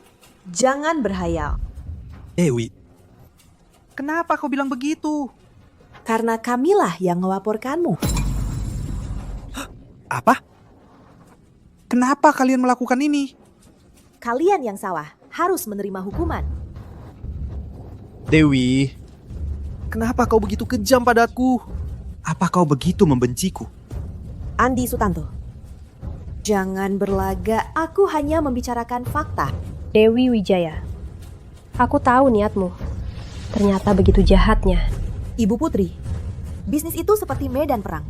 jangan berhayal. Dewi, kenapa kau bilang begitu? Karena kamilah yang melaporkanmu. Apa? Kenapa kalian melakukan ini? Kalian yang salah, harus menerima hukuman. Dewi, kenapa kau begitu kejam padaku? Apa kau begitu membenciku? Andi Sutanto, jangan berlaga, aku hanya membicarakan fakta. Dewi Wijaya, aku tahu niatmu. Ternyata begitu jahatnya. Ibu Putri, bisnis itu seperti medan perang.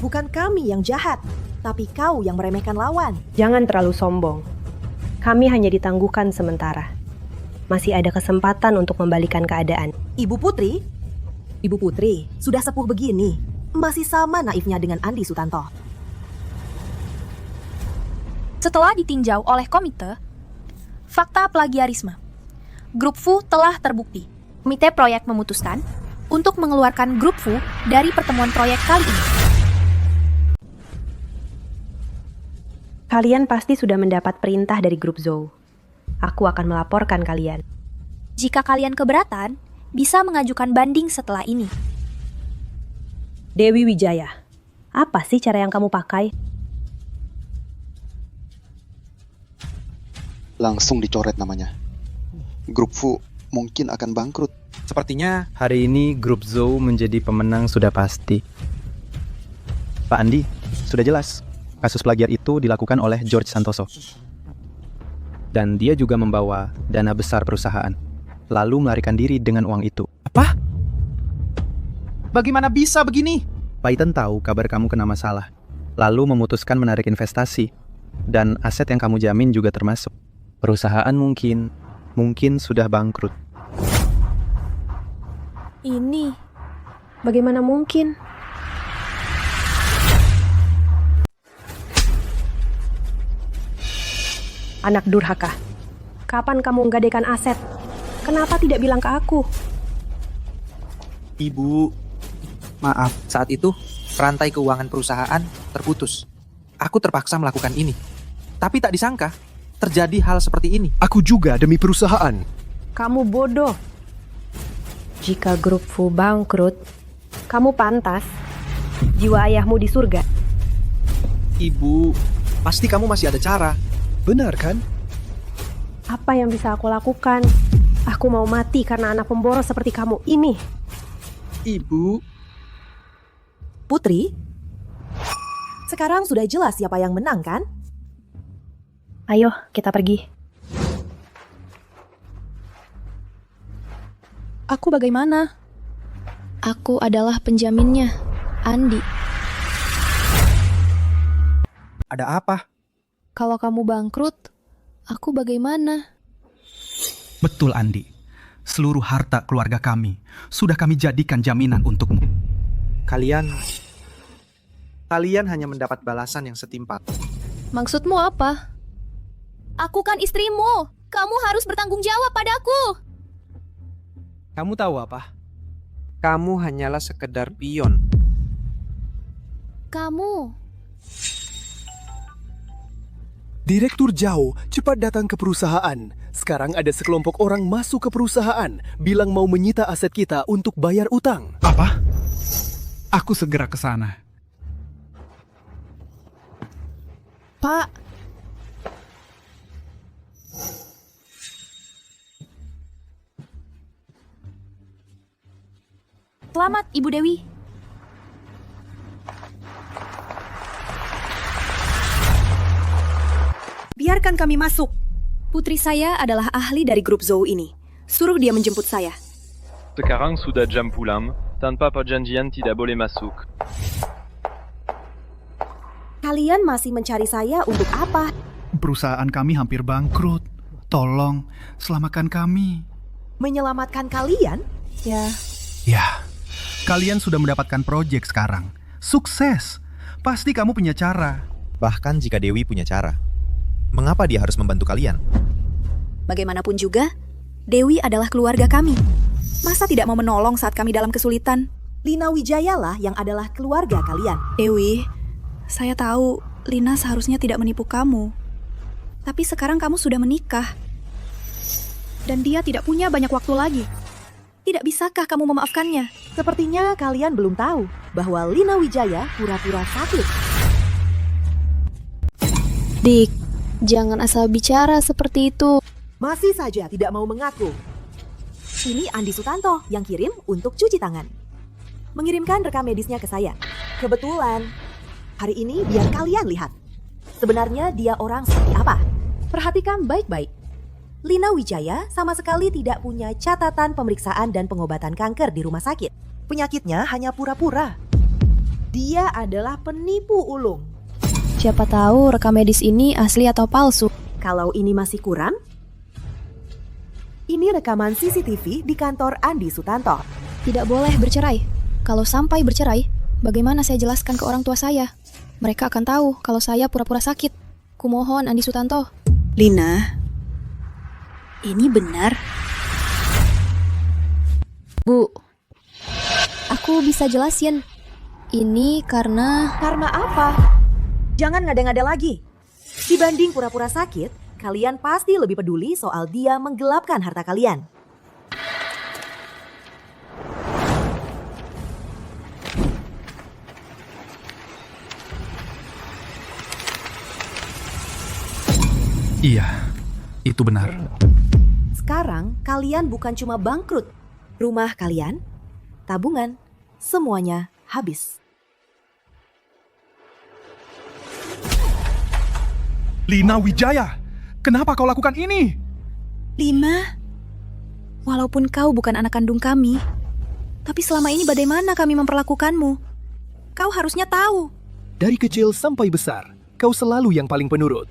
Bukan kami yang jahat, tapi kau yang meremehkan lawan. Jangan terlalu sombong. Kami hanya ditangguhkan sementara. Masih ada kesempatan untuk membalikan keadaan. Ibu Putri, sudah sepuh begini, masih sama naifnya dengan Andi Sutanto. Setelah ditinjau oleh komite, fakta plagiarisme. Grup Fu telah terbukti. Komite proyek memutuskan untuk mengeluarkan grup Fu dari pertemuan proyek kali ini. Kalian pasti sudah mendapat perintah dari grup Zou. Aku akan melaporkan kalian. Jika kalian keberatan, bisa mengajukan banding setelah ini. Dewi Wijaya, apa sih cara yang kamu pakai? Langsung dicoret namanya. Grup Fu mungkin akan bangkrut. Sepertinya hari ini grup Zou menjadi pemenang sudah pasti. Pak Andi, sudah jelas. Kasus plagiat itu dilakukan oleh George Santoso. Dan dia juga membawa dana besar perusahaan, lalu melarikan diri dengan uang itu. Apa? Bagaimana bisa begini? Python tahu kabar kamu kena masalah, lalu memutuskan menarik investasi, dan aset yang kamu jamin juga termasuk. Perusahaan mungkin sudah bangkrut. Ini, bagaimana mungkin? Anak durhaka, kapan kamu menggadaikan aset? Kenapa tidak bilang ke aku? Ibu, maaf, saat itu rantai keuangan perusahaan terputus. Aku terpaksa melakukan ini. Tapi tak disangka, terjadi hal seperti ini. Aku juga demi perusahaan. Kamu bodoh. Jika grup Fu bangkrut, kamu pantas. Jiwa ayahmu di surga. Ibu, pasti kamu masih ada cara. Benar kan? Apa yang bisa aku lakukan? Aku mau mati karena anak pemboros seperti kamu ini. Ibu. Putri, sekarang sudah jelas siapa yang menang kan? Ayo, kita pergi. Aku bagaimana? Aku adalah penjaminnya, Andi. Ada apa? Kalau kamu bangkrut, aku bagaimana? Betul, Andi. Seluruh harta keluarga kami sudah kami jadikan jaminan untukmu. Kalian hanya mendapat balasan yang setimpal. Maksudmu apa? Aku kan istrimu. Kamu harus bertanggung jawab padaku. Kamu tahu apa? Kamu hanyalah sekedar pion. Kamu. Direktur Zhao cepat datang ke perusahaan. Sekarang ada sekelompok orang masuk ke perusahaan, bilang mau menyita aset kita untuk bayar utang. Apa? Aku segera ke sana. Pak, Selamat, Ibu Dewi. Biarkan kami masuk. Putri saya adalah ahli dari grup Zhou ini. Suruh dia menjemput saya. Sekarang sudah jam pulang, tanpa perjanjian tidak boleh masuk. Kalian masih mencari saya untuk apa? Perusahaan kami hampir bangkrut. Tolong, selamatkan kami. Menyelamatkan kalian? Ya, kalian sudah mendapatkan proyek sekarang. Sukses. Pasti kamu punya cara. Bahkan jika Dewi punya cara, mengapa dia harus membantu kalian? Bagaimanapun juga, Dewi adalah keluarga kami. Masa tidak mau menolong saat kami dalam kesulitan? Lina Wijaya lah yang adalah keluarga kalian. Dewi, saya tahu Lina seharusnya tidak menipu kamu. Tapi sekarang kamu sudah menikah. Dan dia tidak punya banyak waktu lagi. Tidak bisakah kamu memaafkannya? Sepertinya kalian belum tahu bahwa Lina Wijaya pura-pura sakit. Dik, jangan asal bicara seperti itu. Masih saja tidak mau mengaku. Ini Andi Sutanto yang kirim untuk cuci tangan. Mengirimkan rekam medisnya ke saya. Kebetulan, hari ini biar kalian lihat. Sebenarnya dia orang seperti apa? Perhatikan baik-baik. Lina Wijaya sama sekali tidak punya catatan pemeriksaan dan pengobatan kanker di rumah sakit. Penyakitnya hanya pura-pura. Dia adalah penipu ulung. Siapa tahu rekam medis ini asli atau palsu. Kalau ini masih kurang, ini rekaman CCTV di kantor Andi Sutanto. Tidak boleh bercerai. Kalau sampai bercerai, bagaimana saya jelaskan ke orang tua saya? Mereka akan tahu kalau saya pura-pura sakit. Kumohon, Andi Sutanto. Lina, ini benar? Bu, aku bisa jelasin. Ini karena... Karena apa? Jangan ngada-ngada lagi. Dibanding pura-pura sakit, kalian pasti lebih peduli soal dia menggelapkan harta kalian. Iya, itu benar. Sekarang kalian bukan cuma bangkrut. Rumah kalian, tabungan, semuanya habis. Lina Wijaya, kenapa kau lakukan ini? Lina, walaupun kau bukan anak kandung kami, tapi selama ini bagaimana kami memperlakukanmu? Kau harusnya tahu. Dari kecil sampai besar, kau selalu yang paling penurut.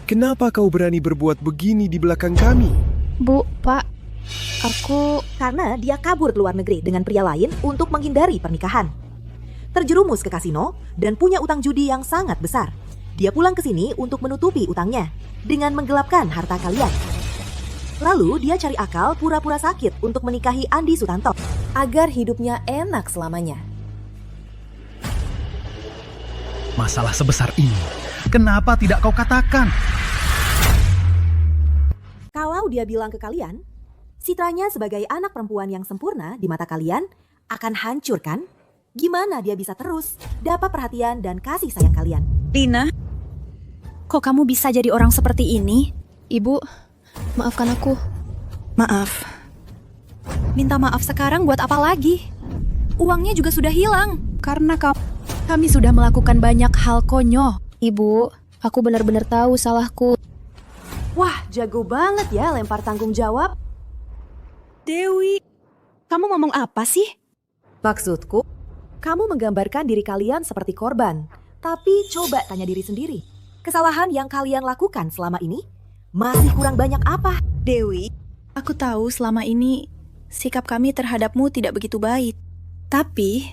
Kenapa kau berani berbuat begini di belakang kami? Bu, Pak, aku... Karena dia kabur ke luar negeri dengan pria lain untuk menghindari pernikahan. Terjerumus ke kasino dan punya utang judi yang sangat besar. Dia pulang ke sini untuk menutupi utangnya dengan menggelapkan harta kalian. Lalu dia cari akal pura-pura sakit untuk menikahi Andi Sutanto agar hidupnya enak selamanya. Masalah sebesar ini, kenapa tidak kau katakan? Kalau dia bilang ke kalian, citranya sebagai anak perempuan yang sempurna di mata kalian akan hancur kan? Gimana dia bisa terus dapat perhatian dan kasih sayang kalian? Lina, kok kamu bisa jadi orang seperti ini? Ibu, maafkan aku. Maaf. Minta maaf sekarang buat apa lagi? Uangnya juga sudah hilang. Karena kami sudah melakukan banyak hal konyol. Ibu, aku benar-benar tahu salahku. Wah, jago banget ya lempar tanggung jawab. Dewi, kamu ngomong apa sih? Maksudku, kamu menggambarkan diri kalian seperti korban, Tapi coba tanya diri sendiri, kesalahan yang kalian lakukan selama ini masih kurang banyak apa? Dewi, aku tahu selama ini sikap kami terhadapmu tidak begitu baik. Tapi,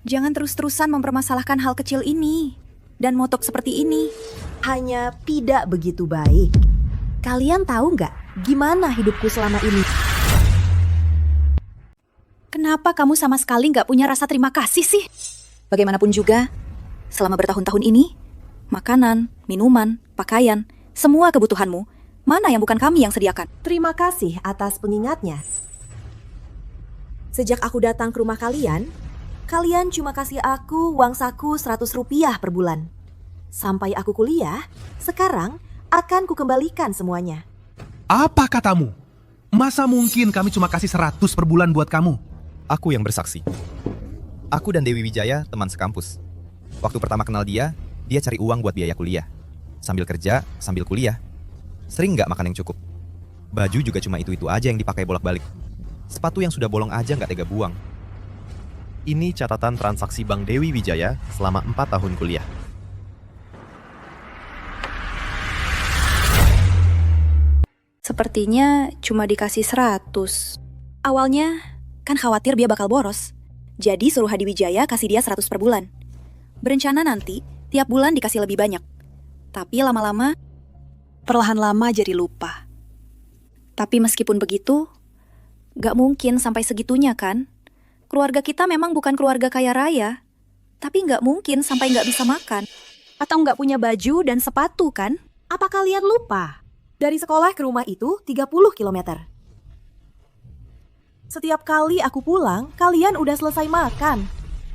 jangan terus-terusan mempermasalahkan hal kecil ini dan motok seperti ini. Hanya tidak begitu baik. Kalian tahu nggak gimana hidupku selama ini? Kenapa kamu sama sekali nggak punya rasa terima kasih sih? Bagaimanapun juga, selama bertahun-tahun ini, makanan, minuman, pakaian, semua kebutuhanmu, mana yang bukan kami yang sediakan? Terima kasih atas pengingatnya. Sejak aku datang ke rumah kalian cuma kasih aku uang saku 100 rupiah per bulan. Sampai aku kuliah, sekarang akan kukembalikan semuanya. Apa katamu? Masa mungkin kami cuma kasih 100 per bulan buat kamu? Aku yang bersaksi. Aku dan Dewi Wijaya teman sekampus. Waktu pertama kenal dia cari uang buat biaya kuliah. Sambil kerja, sambil kuliah. Sering nggak makan yang cukup. Baju juga cuma itu-itu aja yang dipakai bolak-balik. Sepatu yang sudah bolong aja nggak tega buang. Ini catatan transaksi Bank Dewi Wijaya selama 4 tahun kuliah. Sepertinya cuma dikasih 100. Awalnya kan khawatir dia bakal boros. Jadi suruh Hadi Wijaya kasih dia 100 per bulan. Berencana nanti tiap bulan dikasih lebih banyak. Tapi lama-lama, perlahan lama jadi lupa. Tapi meskipun begitu, gak mungkin sampai segitunya kan? Keluarga kita memang bukan keluarga kaya raya. Tapi gak mungkin sampai gak bisa makan. Atau gak punya baju dan sepatu kan? Apa kalian lupa? Dari sekolah ke rumah itu 30 km. Setiap kali aku pulang, kalian udah selesai makan.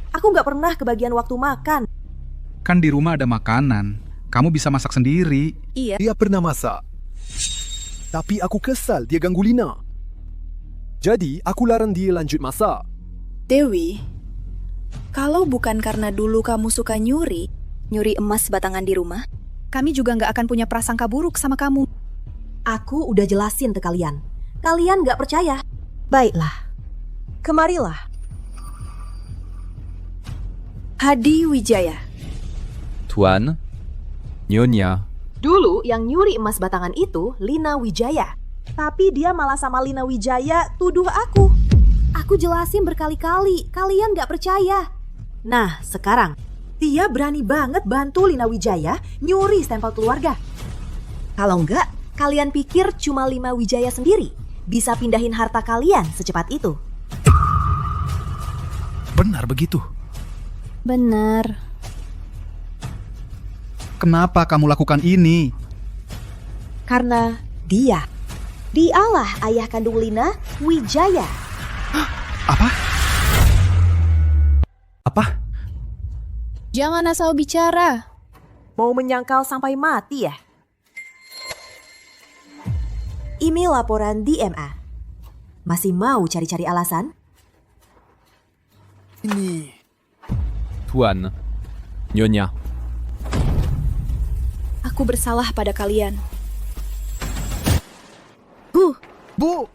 Aku gak pernah kebagian waktu makan. Kan di rumah ada makanan. Kamu bisa masak sendiri. Iya. Dia pernah masak. Tapi aku kesal dia ganggu Lina. Jadi aku larang dia lanjut masak. Dewi, kalau bukan karena dulu kamu suka nyuri emas batangan di rumah, kami juga gak akan punya prasangka buruk sama kamu. Aku udah jelasin ke kalian. Kalian gak percaya. Baiklah, kemarilah. Hadi Wijaya. Tuan, Nyonya. Dulu yang nyuri emas batangan itu Lina Wijaya. Tapi dia malah sama Lina Wijaya tuduh aku. Aku jelasin berkali-kali, kalian gak percaya. Nah, sekarang dia berani banget bantu Lina Wijaya nyuri stempel keluarga. Kalau enggak, kalian pikir cuma Lina Wijaya sendiri bisa pindahin harta kalian secepat itu? Benar begitu? Benar. Kenapa kamu lakukan ini? Karena dialah ayah kandung Lina Wijaya. Apa? Apa? Jangan asal bicara. Mau menyangkal sampai mati ya? Ini laporan DMA. Masih mau cari-cari alasan? Ini. Tuan, Nyonya. Aku bersalah pada kalian. Bu!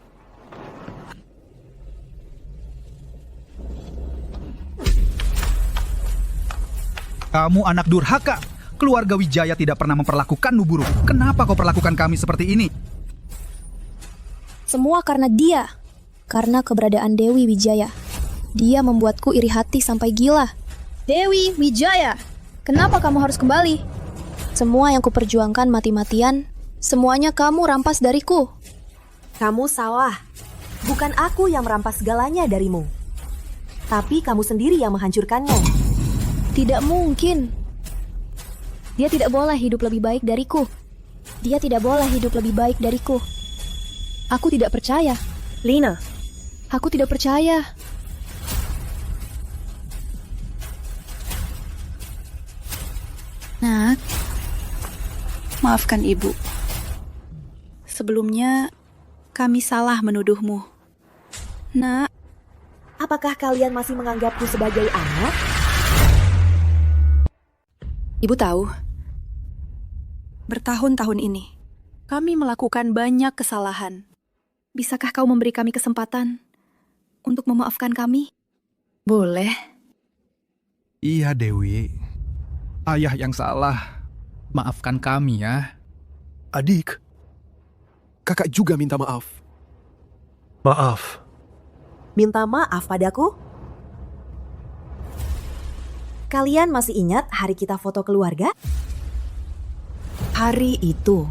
Kamu anak durhaka. Keluarga Wijaya tidak pernah memperlakukanmu buruk. Kenapa kau perlakukan kami seperti ini? Semua karena dia. Karena keberadaan Dewi Wijaya. Dia membuatku iri hati sampai gila. Dewi Wijaya, kenapa kamu harus kembali? Semua yang kuperjuangkan mati-matian, semuanya kamu rampas dariku. Kamu salah. Bukan aku yang merampas segalanya darimu. Tapi kamu sendiri yang menghancurkannya. Tidak mungkin. Dia tidak boleh hidup lebih baik dariku. Dia tidak boleh hidup lebih baik dariku. Aku tidak percaya. Lina, aku tidak percaya. Nak, maafkan ibu. Sebelumnya, kami salah menuduhmu. Nak, apakah kalian masih menganggapku sebagai anak? Ibu tahu, bertahun-tahun ini, kami melakukan banyak kesalahan. Bisakah kau memberi kami kesempatan untuk memaafkan kami? Boleh. Iya, Dewi. Ayah yang salah. Maafkan kami ya. Adik, kakak juga minta maaf. Maaf. Minta maaf padaku? Kalian masih ingat hari kita foto keluarga? Hari itu,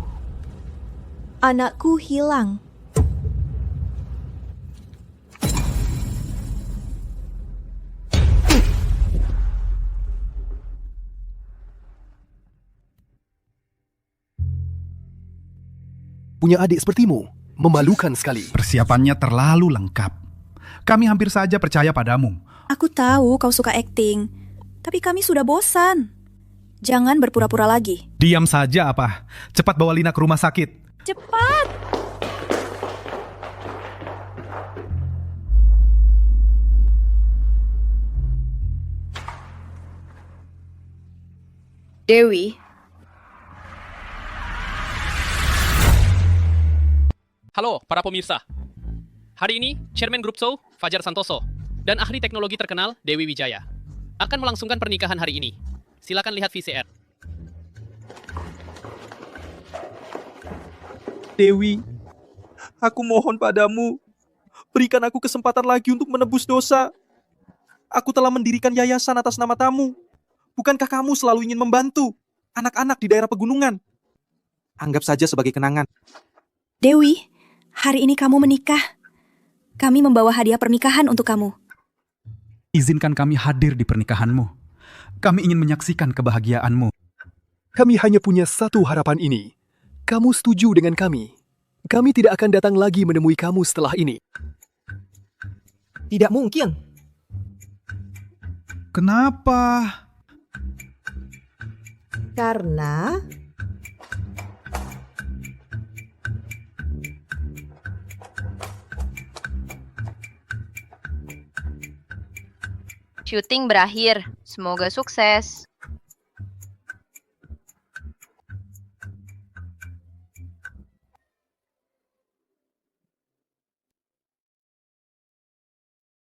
anakku hilang. Punya adik sepertimu, memalukan sekali. Persiapannya terlalu lengkap. Kami hampir saja percaya padamu. Aku tahu kau suka akting, tapi kami sudah bosan. Jangan berpura-pura lagi. Diam saja apa? Cepat bawa Lina ke rumah sakit. Cepat! Dewi. Halo para pemirsa. Hari ini Chairman Grup Show Fajar Santoso dan ahli teknologi terkenal Dewi Wijaya akan melangsungkan pernikahan hari ini. Silakan lihat VCR. Dewi, aku mohon padamu, berikan aku kesempatan lagi untuk menebus dosa. Aku telah mendirikan yayasan atas nama tamu. Bukankah kamu selalu ingin membantu anak-anak di daerah pegunungan? Anggap saja sebagai kenangan. Dewi, hari ini kamu menikah. Kami membawa hadiah pernikahan untuk kamu. Izinkan kami hadir di pernikahanmu. Kami ingin menyaksikan kebahagiaanmu. Kami hanya punya satu harapan ini. Kamu setuju dengan kami? Kami tidak akan datang lagi menemui kamu setelah ini. Tidak mungkin. Kenapa? Karena syuting berakhir. Semoga sukses.